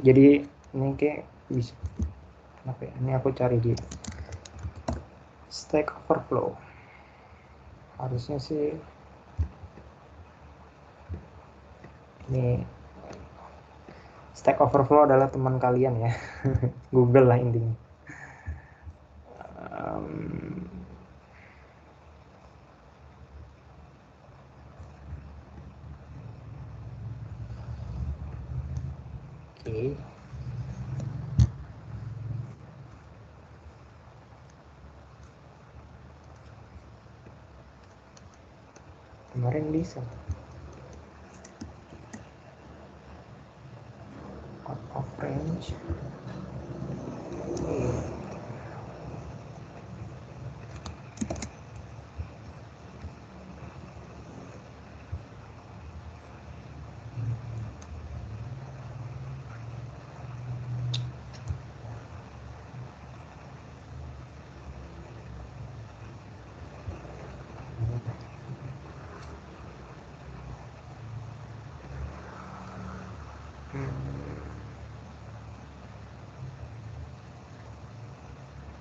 Jadi ini kayak bisa, apa ya? Ini aku cari di Stack Overflow. Harusnya sih ini, Stack Overflow adalah teman kalian ya. Google lah intinya. Oke. Kemarin bisa. Out of range. Edge.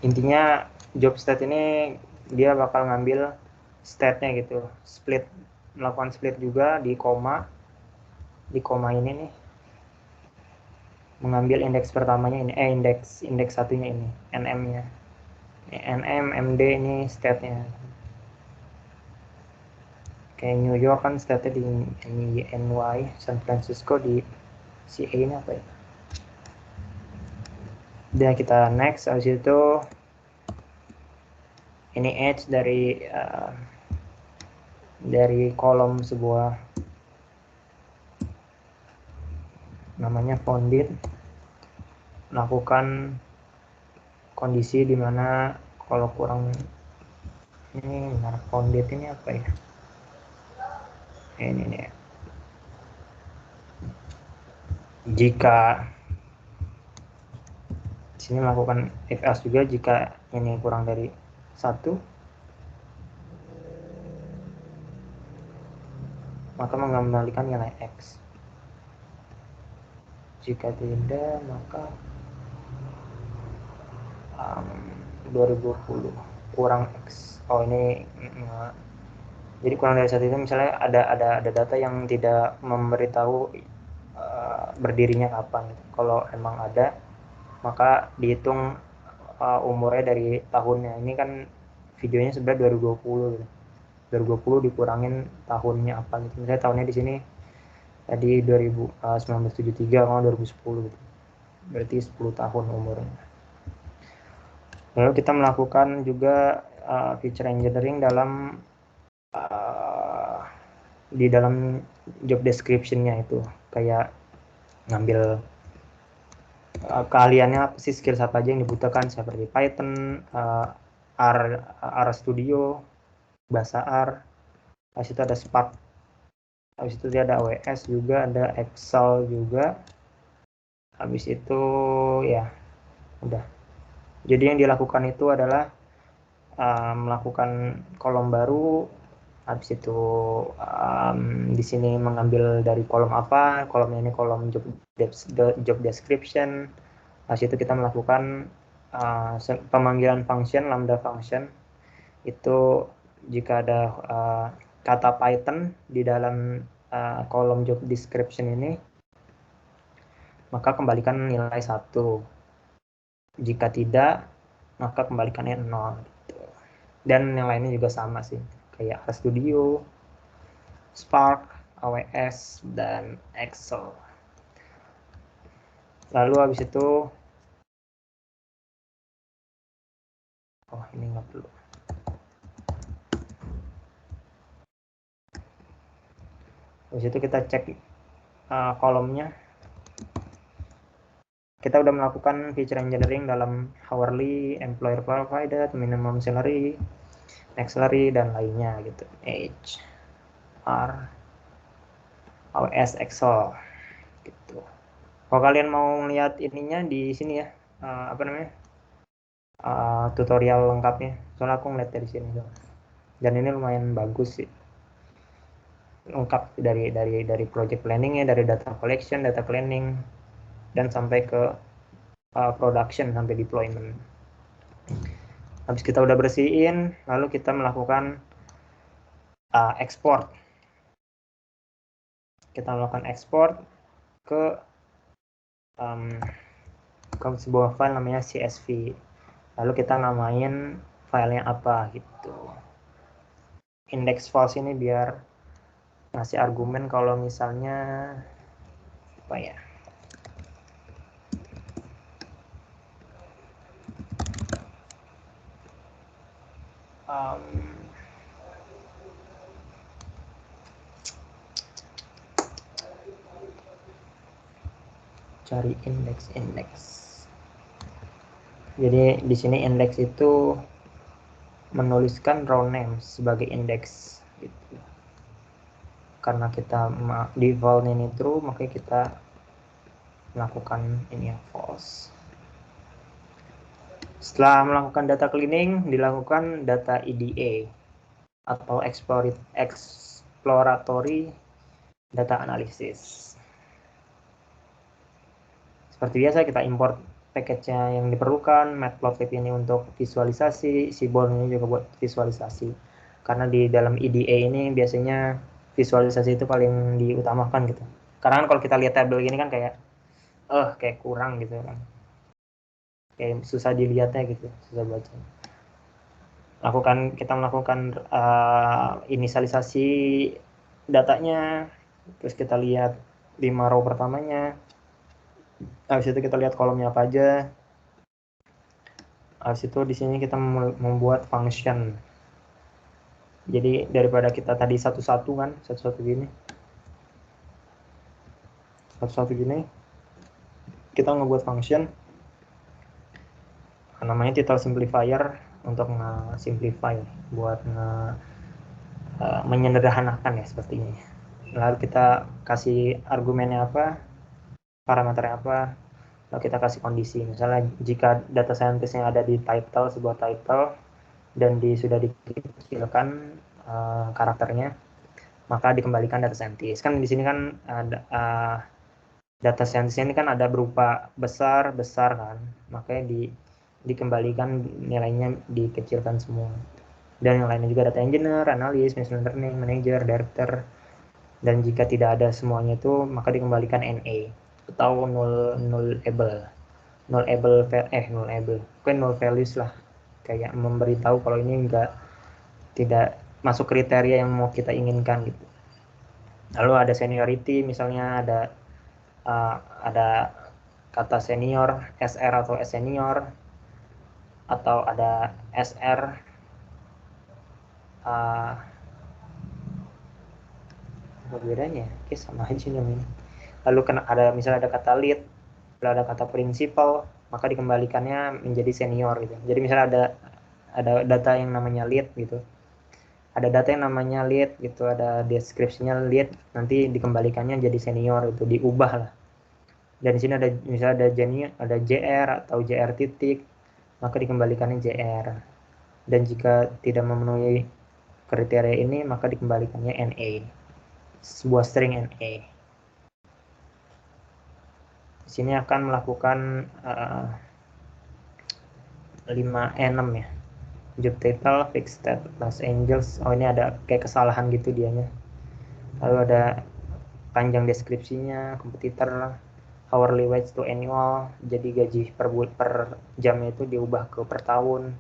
Intinya job state ini dia bakal ngambil state-nya gitu, melakukan split juga di koma ini nih, mengambil indeks pertamanya ini, indeks satunya ini, NM-nya, NM, MD ini state-nya. Kayak New York kan state-nya di NY, San Francisco di CA ini apa ya? Dan kita next, habis itu ini edge dari kolom sebuah namanya founded, melakukan kondisi dimana kalau kurang ini benar founded ini apa ya? Ini nih. Jika sini melakukan if else juga jika ini kurang dari 1, maka mengembalikan nilai X. Jika tidak, maka 2020 kurang X. Oh ini jadi kurang dari 1 itu misalnya ada data yang tidak memberitahu berdirinya kapan. Kalau emang ada, maka dihitung umurnya dari tahunnya. Ini kan videonya sebenarnya 2020 gitu. 2020 dikurangin tahunnya apa gitu. Misalnya tahunnya di sini tadi 1973 kalau 2010 gitu. Berarti 10 tahun umurnya. Lalu kita melakukan juga feature engineering di dalam job description-nya itu, kayak ngambil keahliannya apa sih, skill apa aja yang dibutuhkan seperti Python, R Studio, bahasa R, habis itu ada Spark, habis itu dia ada AWS juga, ada Excel juga, habis itu ya udah. Jadi yang dilakukan itu adalah melakukan kolom baru, habis itu di sini mengambil dari kolom apa, kolomnya ini kolom job description, habis itu kita melakukan pemanggilan function, lambda function, itu jika ada kata Python di dalam kolom job description ini, maka kembalikan nilai 1. Jika tidak, maka kembalikannya 0. Gitu. Dan yang lainnya juga sama sih, kayak RStudio, Spark, AWS, dan Excel. Lalu habis itu, oh ini nggak perlu. Habis itu kita cek kolomnya. Kita udah melakukan feature engineering dalam hourly, employer provided, minimum salary, next salary, dan lainnya gitu. Age, R, AWS, Excel gitu. Kalau kalian mau lihat ininya di sini ya, apa namanya, tutorial lengkapnya, soalnya aku ngeliat dari sini dan ini lumayan bagus sih, lengkap dari project planningnya, dari data collection, data cleaning, dan sampai ke production, sampai deployment. Habis kita udah bersihin, lalu kita melakukan export. Kita melakukan export ke sebuah file namanya CSV. Lalu kita namain filenya apa gitu. Index false ini biar ngasih argumen kalau misalnya apa ya, cari indeks. Jadi di sini indeks itu menuliskan row name sebagai indeks gitu. Karena kita default ini true, maka kita melakukan ini yang false. Setelah melakukan data cleaning, dilakukan data EDA atau exploratory data analysis. Seperti biasa kita import package-nya yang diperlukan, matplotlib ini untuk visualisasi, seaborn ini juga buat visualisasi. Karena di dalam EDA ini biasanya visualisasi itu paling diutamakan gitu. Karena kan kalau kita lihat tabel gini kan kayak kurang gitu kan. Kayak susah dilihatnya gitu, susah baca. Kita melakukan inisialisasi datanya, terus kita lihat 5 row pertamanya. Habis itu kita lihat kolomnya apa aja. Habis itu di sini kita membuat function. Jadi daripada kita tadi satu-satu gini, kita ngebuat function namanya title simplifier untuk nge-simplify, buat menyederhanakan ya seperti ini. Lalu kita kasih argumennya apa, parameternya apa, lalu kita kasih kondisi. Misalnya jika data scientist-nya ada di title, sebuah title, dan sudah dikecilkan karakternya, maka dikembalikan data scientist. Kan di sini kan data scientist ini kan ada berupa besar kan, makanya dikembalikan nilainya dikecilkan semua. Dan yang lainnya juga data engineer, analis, machine learning, manager, director. Dan jika tidak ada semuanya itu, maka dikembalikan NA atau nullable. Null values lah. Kayak memberitahu kalau ini tidak masuk kriteria yang mau kita inginkan gitu. Lalu ada seniority, misalnya ada kata senior, SR atau S senior, atau ada SR apa bedanya? Oke, sama aja namanya. Lalu misalnya ada kata lead, lalu ada kata principal, maka dikembalikannya menjadi senior gitu. Jadi misalnya ada data yang namanya lead gitu. Ada data yang namanya lead gitu, ada deskripsinya lead, nanti dikembalikannya jadi senior itu, diubah lah. Dan di sini ada misalnya ada JR atau JR titik, maka dikembalikannya JR. Dan jika tidak memenuhi kriteria ini, maka dikembalikannya NA. Sebuah string NA. Di sini akan melakukan 6 ya. Job title, fixed state, Los Angeles. Oh, ini ada kayak kesalahan gitu dianya. Lalu ada panjang deskripsinya, kompetitor, hourly wage to annual. Jadi gaji per jamnya itu diubah ke per tahun.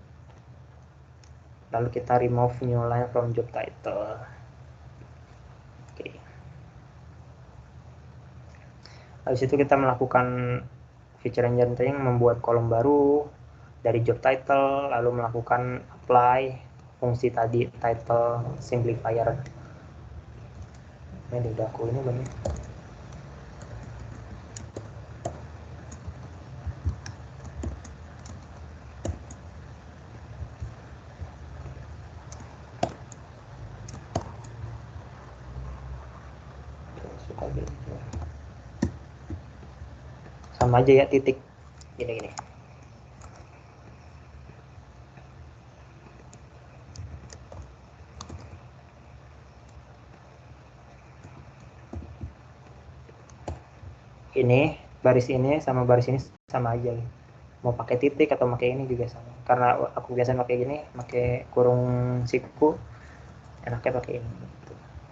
Lalu kita remove new line from job title. Oke. Habis itu kita melakukan feature engineering, membuat kolom baru dari job title, lalu melakukan apply fungsi tadi title simplifier. Ini udah aku ini belum? Sama aja ya, titik gini. Ini baris ini sama baris ini sama aja, mau pakai titik atau pakai ini juga sama. Karena aku biasa pakai gini, pakai kurung siku, enaknya pakai ini.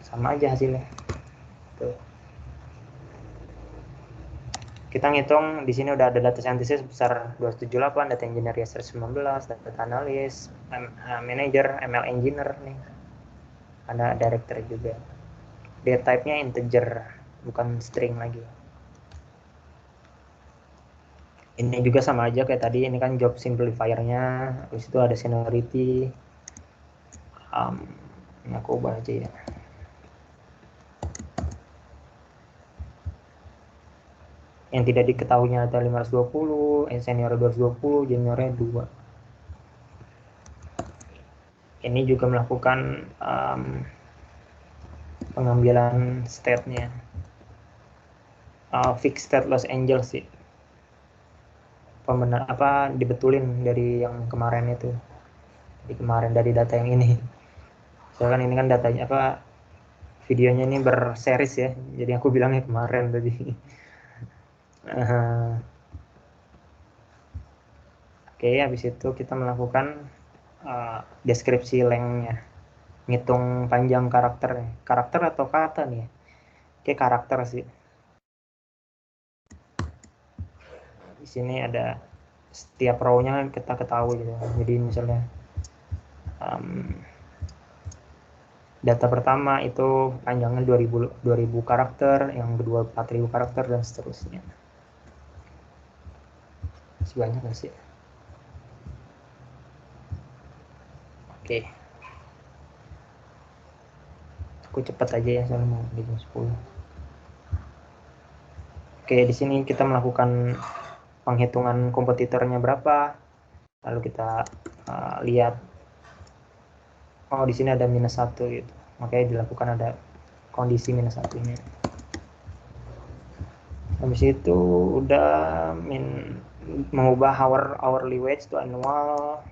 Sama aja hasilnya. Tuh. Kita ngitung di sini udah ada data scientist sebesar 278, data engineer 119, data analis, manager, ML engineer nih. Ada director juga. Data type-nya integer, bukan string lagi. Ini juga sama aja kayak tadi, ini kan job simplifier-nya, habis itu ada seniority. Ini aku ubah aja ya. Yang tidak diketahuinya ada 520, senior 220, juniornya 2. Ini juga melakukan pengambilan state-nya. Fix state Los Angeles sih. Pembenar apa dibetulin dari yang kemarin itu. Dari data yang ini. Soalnya kan ini kan datanya apa videonya ini berseries ya. Jadi aku bilangnya kemarin tadi. Oke, habis itu kita melakukan deskripsi length-nya. Ngitung panjang karakternya. Karakter atau kata nih? Oke, karakter sih. Di sini ada setiap row-nya kita ketahui gitu. Jadi misalnya data pertama itu panjangnya 2000 karakter, yang kedua 4000 karakter dan seterusnya. Masih banyak nggak sih? Oke. Aku cepat aja ya, soalnya mau di jam 10. Oke, di sini kita melakukan penghitungan kompetitornya berapa. Lalu kita lihat, oh di sini ada -1 gitu. Makanya dilakukan ada kondisi -1-nya. Habis itu udah mengubah hourly wage to annual.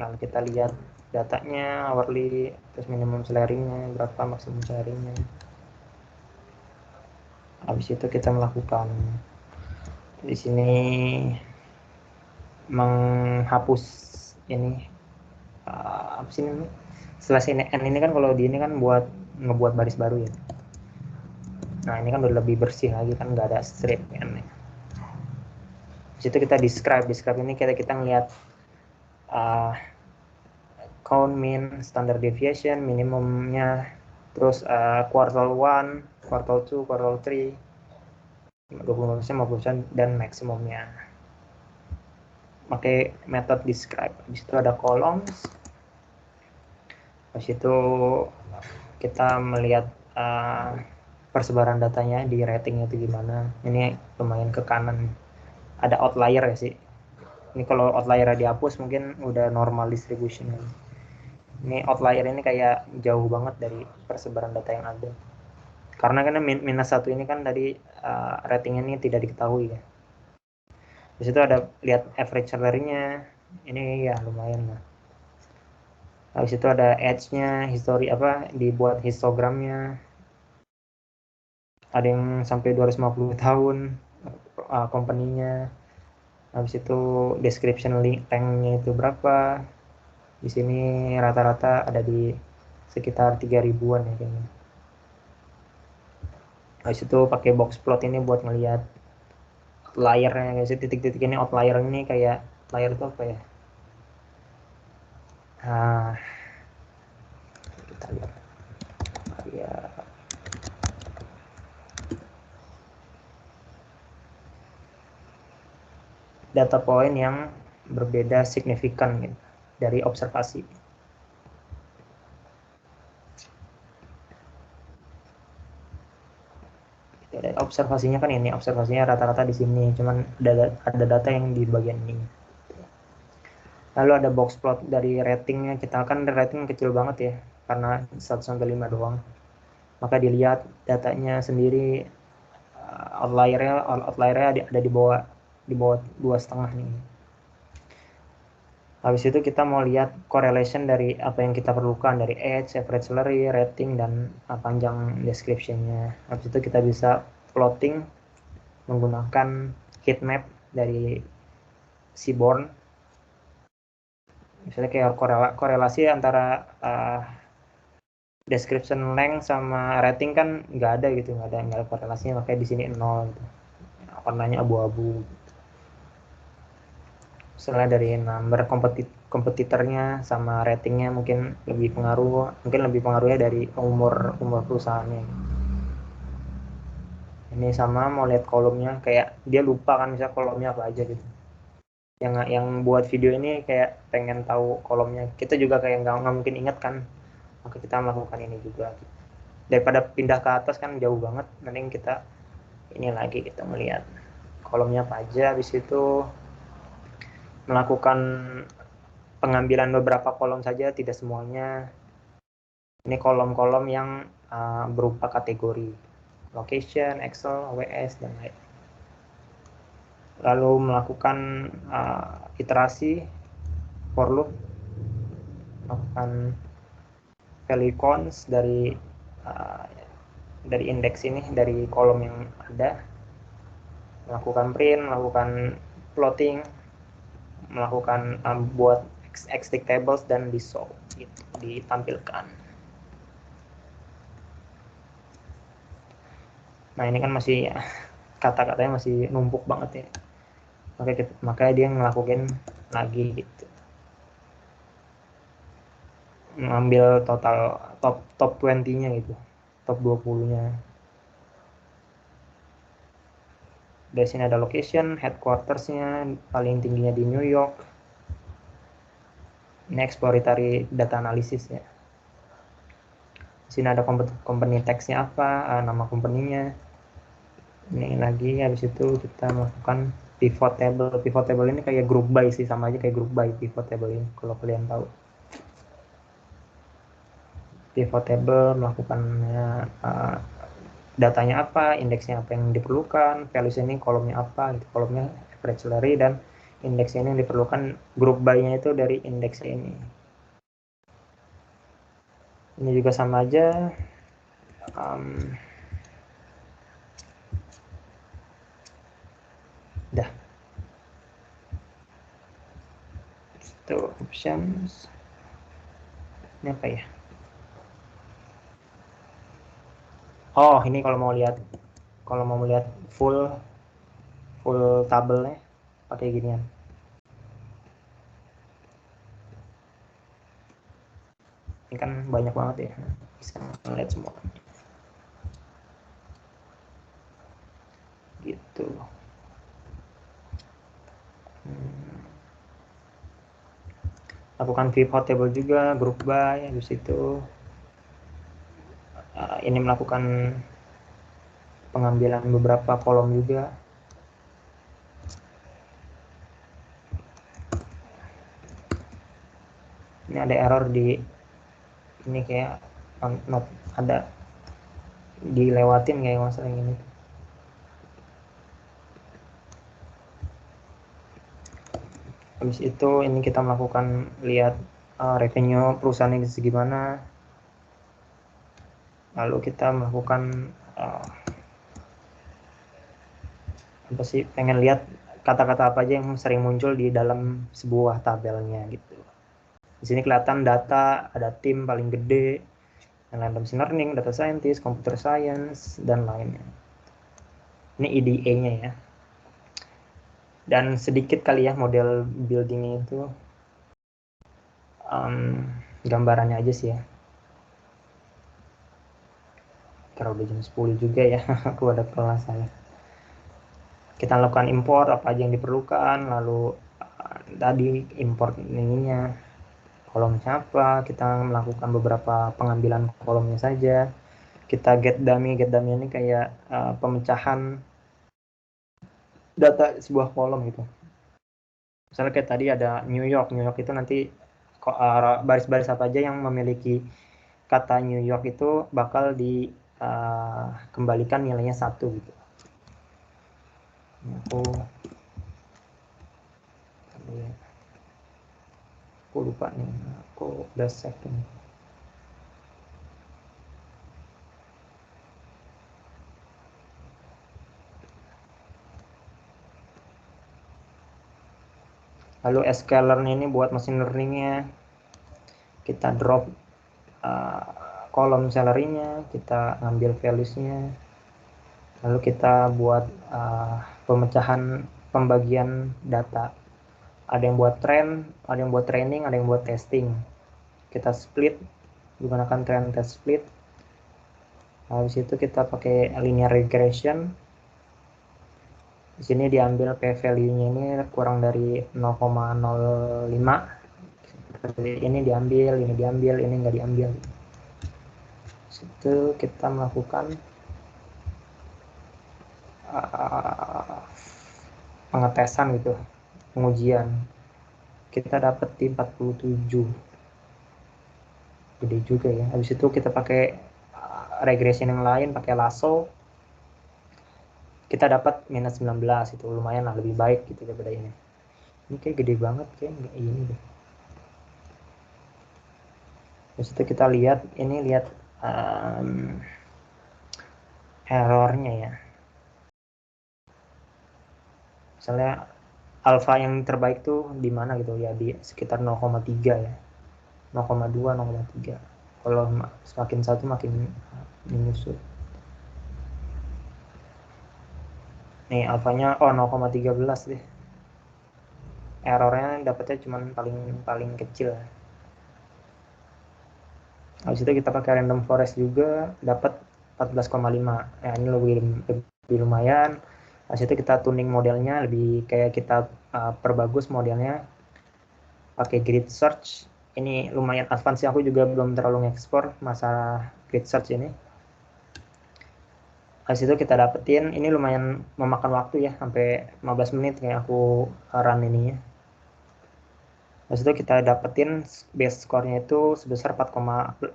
Nah, kita lihat datanya hourly, terus minimum salary-nya berapa, maksimum salary-nya. Habis itu kita melakukan di sini menghapus ini apa sih ini? Slash n ini kan kalau di ini kan buat ngebuat baris baru ya. Nah, ini kan udah lebih bersih lagi kan, nggak ada strip n. Di situ kita describe ini kita ngelihat count, mean, standard deviation, minimumnya, terus quartile 1, quartile 2, quartile 3, 20%, 50%, dan maksimumnya. Pakai metode describe. Habis itu ada columns. Habis itu kita melihat persebaran datanya di ratingnya itu gimana. Ini lumayan ke kanan. Ada outlier ya sih. Ini kalau outlier dihapus mungkin udah normal distribution. Ini outlier ini kayak jauh banget dari persebaran data yang ada. Karena kan -1 ini kan tadi ratingnya ini tidak diketahui ya. Di situ ada lihat average salary-nya. Ini ya lumayan lah. Habis itu ada edge-nya, history apa, dibuat histogramnya. Ada yang sampai 250 tahun company-nya. Habis itu description length-nya itu berapa. Di sini rata-rata ada di sekitar 3000-an ya kayaknya. Habis itu pakai box plot ini buat ngelihat outlier-nya, guys. Titik-titik ini outlier ini kayak outlier itu apa ya? Kita lihat ya, data point yang berbeda signifikan gitu, dari observasi. Observasinya kan ini, observasinya rata-rata di sini, cuman ada data yang di bagian ini. Lalu ada box plot dari ratingnya, kita kan rating kecil banget ya, karena 1-5 doang. Maka dilihat datanya sendiri, outliernya ada di bawah 2,5 nih. Habis itu kita mau lihat correlation dari apa yang kita perlukan, dari age, average salary, rating, dan panjang description-nya. Habis itu kita bisa plotting menggunakan heat map dari Seaborn. Misalnya kayak korelasi antara description length sama rating kan nggak ada gitu, nggak ada korelasinya, makanya di sini 0 gitu. Warnanya abu-abu. Misalnya dari number kompetitornya sama ratingnya mungkin lebih pengaruhnya dari umur perusahaannya. Ini sama mau lihat kolomnya, kayak dia lupa kan misalnya kolomnya apa aja gitu. Yang buat video ini kayak pengen tahu kolomnya, kita juga kayak nggak mungkin ingat kan, maka kita melakukan ini juga daripada pindah ke atas kan jauh banget. Mending kita ini lagi kita melihat kolomnya apa aja. Habis itu melakukan pengambilan beberapa kolom saja, tidak semuanya. Ini kolom-kolom yang berupa kategori location, Excel, AWS, dan lain. Lalu melakukan iterasi for loop, melakukan value cons dari indeks ini, dari kolom yang ada, melakukan print, melakukan plotting, melakukan buat extract tables dan di show gitu, ditampilkan. Nah ini kan masih kata-katanya masih numpuk banget ya, makanya dia ngelakuin lagi gitu, mengambil total top 20-nya gitu, top 20-nya. Dari sini ada location, headquarters-nya paling tingginya di New York. Ini exploratory data analysis ya. Di sini ada company text-nya apa, nama company-nya. Ini lagi, habis itu kita melakukan pivot table. Pivot table ini kayak group by sih, sama aja kayak group by pivot table ini, kalau kalian tahu. Pivot table melakukan datanya apa, indeksnya apa yang diperlukan, values ini kolomnya apa, gitu. Kolomnya average salary, dan indeks ini yang diperlukan group by-nya itu dari indeks ini. Ini juga sama aja. Dah. Itu options. Ini apa ya? Oh, ini kalau mau melihat full tabelnya pakai ginian. Ini kan banyak banget ya, bisa melihat semua. Gitu. Lakukan pivot table juga, group by, habis itu ini melakukan pengambilan beberapa kolom juga. Ini ada error di ini, kayak not ada dilewatin kayak masalah ini. Habis itu ini kita melakukan lihat revenue perusahaan ini segimana. Lalu kita melakukan apa sih, pengen lihat kata-kata apa aja yang sering muncul di dalam sebuah tabelnya gitu. Di sini kelihatan data, ada tim paling gede, random machine learning, data scientist, computer science, dan lainnya. Ini EDA-nya ya. Dan sedikit kali ya model building itu, gambarannya aja sih ya. Karena udah jam 10 juga ya, aku ada kelas saya. Kita lakukan import apa aja yang diperlukan, lalu tadi import ininya, kolom siapa, kita melakukan beberapa pengambilan kolomnya saja. Kita get dummy ini kayak pemecahan data sebuah kolom gitu. Misalnya kayak tadi ada New York itu nanti baris-baris apa aja yang memiliki kata New York itu bakal dikembalikan nilainya 1 gitu. Aku lupa nih, aku udah save ini. Lalu scalar ini buat machine learningnya, kita drop kolom salary-nya, kita ambil values-nya, lalu kita buat pemecahan pembagian data. Ada yang buat trend, ada yang buat training, ada yang buat testing. Kita split menggunakan trend test split. Habis itu kita pakai linear regression. Di sini diambil p value-nya ini kurang dari 0,05. Ini diambil, ini nggak diambil. Situ kita melakukan pengetesan gitu, pengujian. Kita dapat di 47. Gede juga ya. Habis itu kita pakai regression yang lain, pakai lasso. Kita dapat minus 19, itu lumayan lah, lebih baik gitu daripada ini. Ini kayak gede banget, kayak ini deh. Habis itu kita lihat, ini lihat errornya ya. Misalnya alpha yang terbaik tuh di mana gitu ya, di sekitar 0,3 ya. 0,2, 0,3. Kalau semakin satu makin menyusut. Nih alfanya 0,13 deh. Errornya dapatnya cuman paling kecil. Habis itu kita pakai random forest juga, dapat 14,5. Nah, ini lebih lumayan. Habis itu kita tuning modelnya, lebih kayak kita perbagus modelnya pakai grid search. Ini lumayan advance, aku juga belum terlalu ngekspor masalah grid search ini. Habis itu kita dapetin, ini lumayan memakan waktu ya, sampai 15 menit kayak aku run ininya. Habis itu kita dapetin base score-nya itu sebesar 14,85.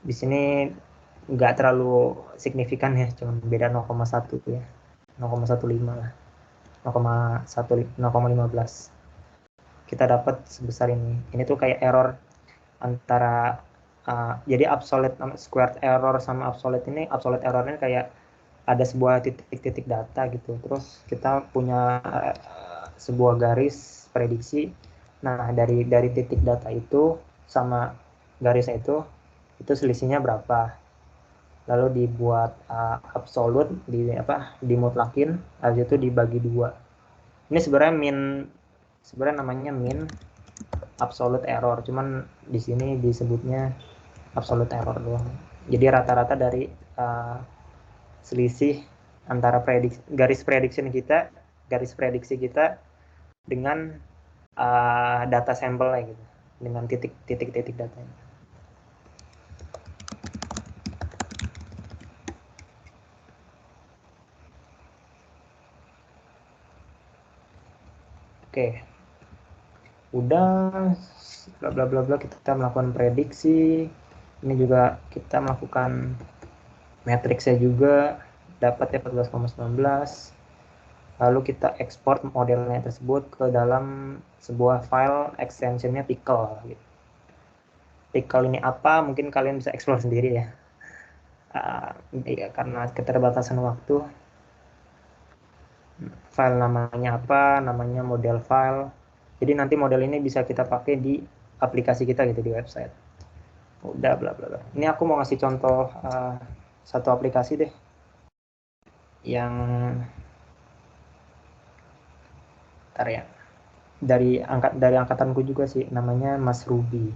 Di sini nggak terlalu signifikan ya, cuma beda 0,1 ya. 0,15 lah. 0,15. Kita dapat sebesar ini. Ini tuh kayak error antara jadi absolute squared error sama absolute ini, absolute errornya kayak ada sebuah titik-titik data gitu, terus kita punya sebuah garis prediksi. Nah, dari titik data itu sama garisnya itu selisihnya berapa, lalu dibuat absolute, dimutlakin, habis itu dibagi dua. Ini sebenarnya namanya mean absolute error, cuman di sini disebutnya absolute error doang. Jadi rata-rata dari selisih antara garis prediksi kita dengan data sampel gitu, dengan titik datanya. Oke, udah bla bla bla bla, kita melakukan prediksi. Ini juga kita melakukan matriksnya juga, dapat ya 14,19. Lalu kita ekspor modelnya tersebut ke dalam sebuah file, extensionnya pickle gitu. Pickle ini apa, mungkin kalian bisa explore sendiri ya. Ya, karena keterbatasan waktu. File namanya apa, namanya model file. Jadi nanti model ini bisa kita pakai di aplikasi kita gitu, di website. Udah bla bla bla. Ini aku mau ngasih contoh satu aplikasi deh yang ntar ya, dari angkatanku juga sih, namanya Mas Ruby.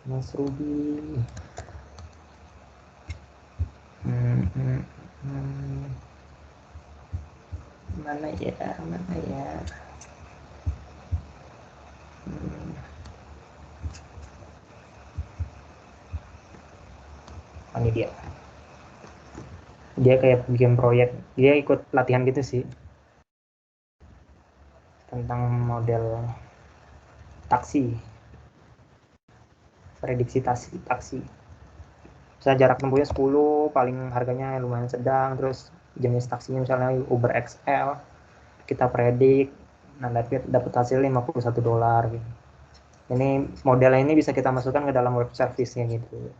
Mas Ruby. Mana ya. Ini dia kayak bikin proyek, dia ikut pelatihan gitu sih tentang model taksi, prediksi taksi. Bisa jarak tempuhnya 10, paling harganya lumayan sedang, terus jenis taksinya misalnya Uber XL, kita predik, nah dapat hasil $51 gitu. Ini modelnya ini bisa kita masukkan ke dalam web service-nya gitu.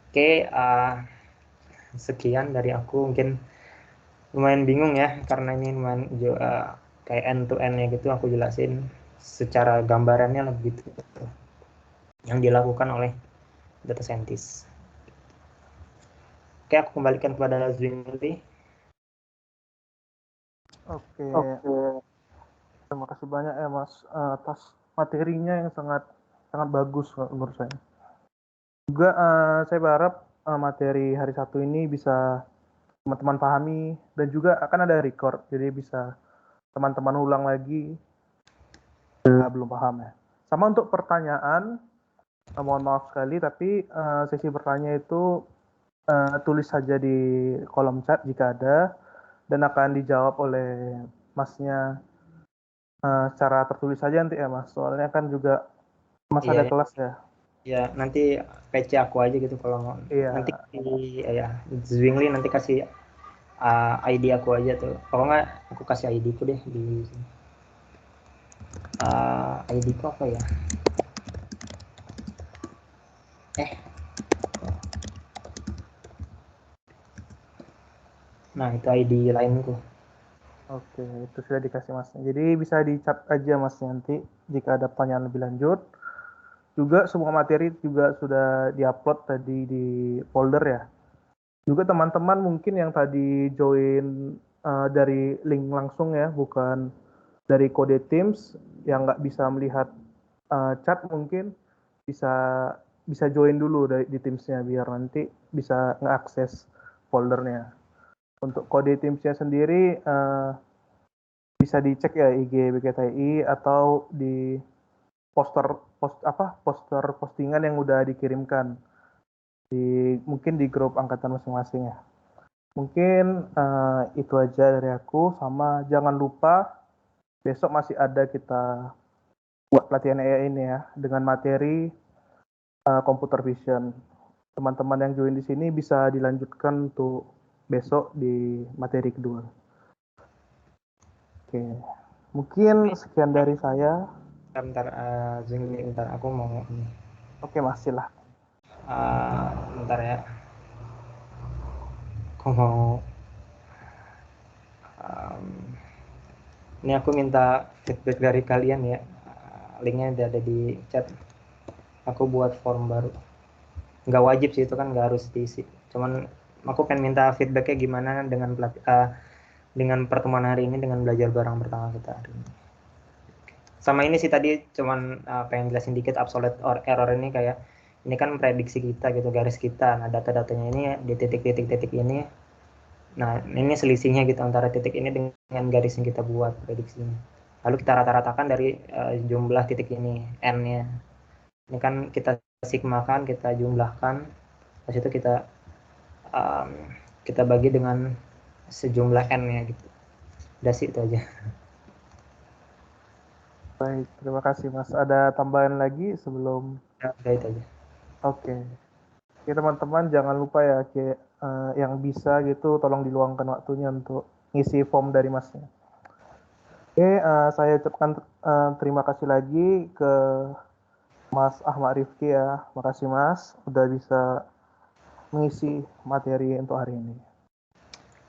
Oke, sekian dari aku. Mungkin lumayan bingung ya, karena ini lumayan kayak end to end-nya gitu, aku jelasin secara gambarannya lah gitu, yang dilakukan oleh data scientist. Oke, aku kembalikan kepada Zwingli. Oke. Terima kasih banyak ya Mas atas materinya yang sangat bagus menurut saya. Juga saya berharap materi hari Sabtu ini bisa teman-teman pahami, dan juga akan ada record, jadi bisa teman-teman ulang lagi belum paham ya. Sama untuk pertanyaan, mohon maaf sekali, tapi sesi bertanya itu tulis saja di kolom chat jika ada, dan akan dijawab oleh Masnya secara tertulis saja nanti ya Mas. Soalnya kan juga Mas ada Iya, kelas ya. ya nanti PC aku aja gitu kalau mau. Iya. Nanti ya Zwingli nanti kasih ID aku aja tuh. Kalau nggak aku kasih ID ku deh di ID ku apa ya? Eh, nah itu ID lainku. Oke, itu sudah dikasih Masnya. Jadi bisa di-chat aja Mas nanti jika ada pertanyaan lebih lanjut. Juga semua materi juga sudah diupload tadi di folder ya. Juga teman-teman mungkin yang tadi join dari link langsung ya, bukan dari kode Teams, yang nggak bisa melihat chat mungkin bisa bisa join dulu di Teams-nya biar nanti bisa ngeakses foldernya. Untuk kode Teams-nya sendiri bisa dicek ya IG BKTI atau di poster postingan yang udah dikirimkan mungkin di grup angkatan masing-masing ya. Mungkin itu aja dari aku, sama jangan lupa besok masih ada kita buat pelatihan AI ini ya dengan materi computer vision. Teman-teman yang join di sini bisa dilanjutkan untuk besok di materi kedua. Oke, mungkin sekian dari saya. Bentar, Zwingli, bentar aku mau ini. Oke Mas, silahkan. Bentar ya. Aku mau ini aku minta feedback dari kalian ya. Linknya ada di chat. Aku buat form baru. Nggak wajib sih, itu kan nggak harus diisi. Cuman aku pengen minta feedbacknya gimana dengan pertemuan hari ini, dengan belajar bareng pertama kita hari ini. Sama ini sih tadi cuman pengen jelasin dikit absolute or error ini, kayak ini kan prediksi kita gitu, garis kita. Nah, data-datanya ini di titik-titik ini. Nah, ini selisihnya gitu antara titik ini dengan garis yang kita buat prediksinya. Lalu kita rata-ratakan dari jumlah titik ini, n-nya. Ini kan kita sigmakan, kita jumlahkan, habis itu kita bagi dengan sejumlah n-nya gitu. Udah sih itu aja. Baik, terima kasih Mas. Ada tambahan lagi sebelum? Udah itu aja. Oke. Oke teman-teman, jangan lupa ya yang bisa gitu tolong diluangkan waktunya untuk ngisi form dari Masnya. Oke, saya ucapkan terima kasih lagi ke Mas Ahmad Rifki ya. Makasih Mas udah bisa mengisi materi untuk hari ini.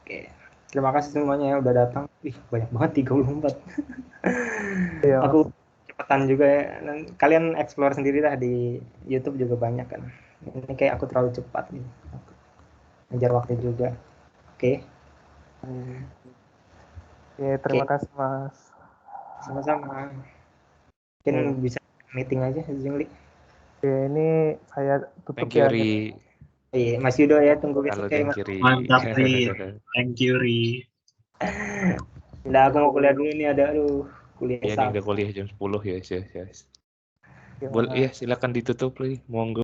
Oke. Terima kasih semuanya ya udah datang. Ih, banyak banget 34. Iya Mas. Aku cepetan juga ya. Kalian explore sendiri lah di YouTube juga banyak kan. Ini kayak aku terlalu cepat nih. Ngejar waktu juga. Oke. Oke, terima kasih Mas. Sama-sama. Mungkin bisa meeting aja, Zingli. Oke, ini saya tutup Thank you, ya. Ri. Iya, Mas Yudo ya, tunggu besok Halo, ya. thank you, Ri. Mantap, Ri. Thank you, Ri. Udah, aku mau kuliah dulu nih, kuliah Ya, ini udah kuliah jam 10 ya, yes. Boleh ya, silakan ditutup, Ri. Monggo.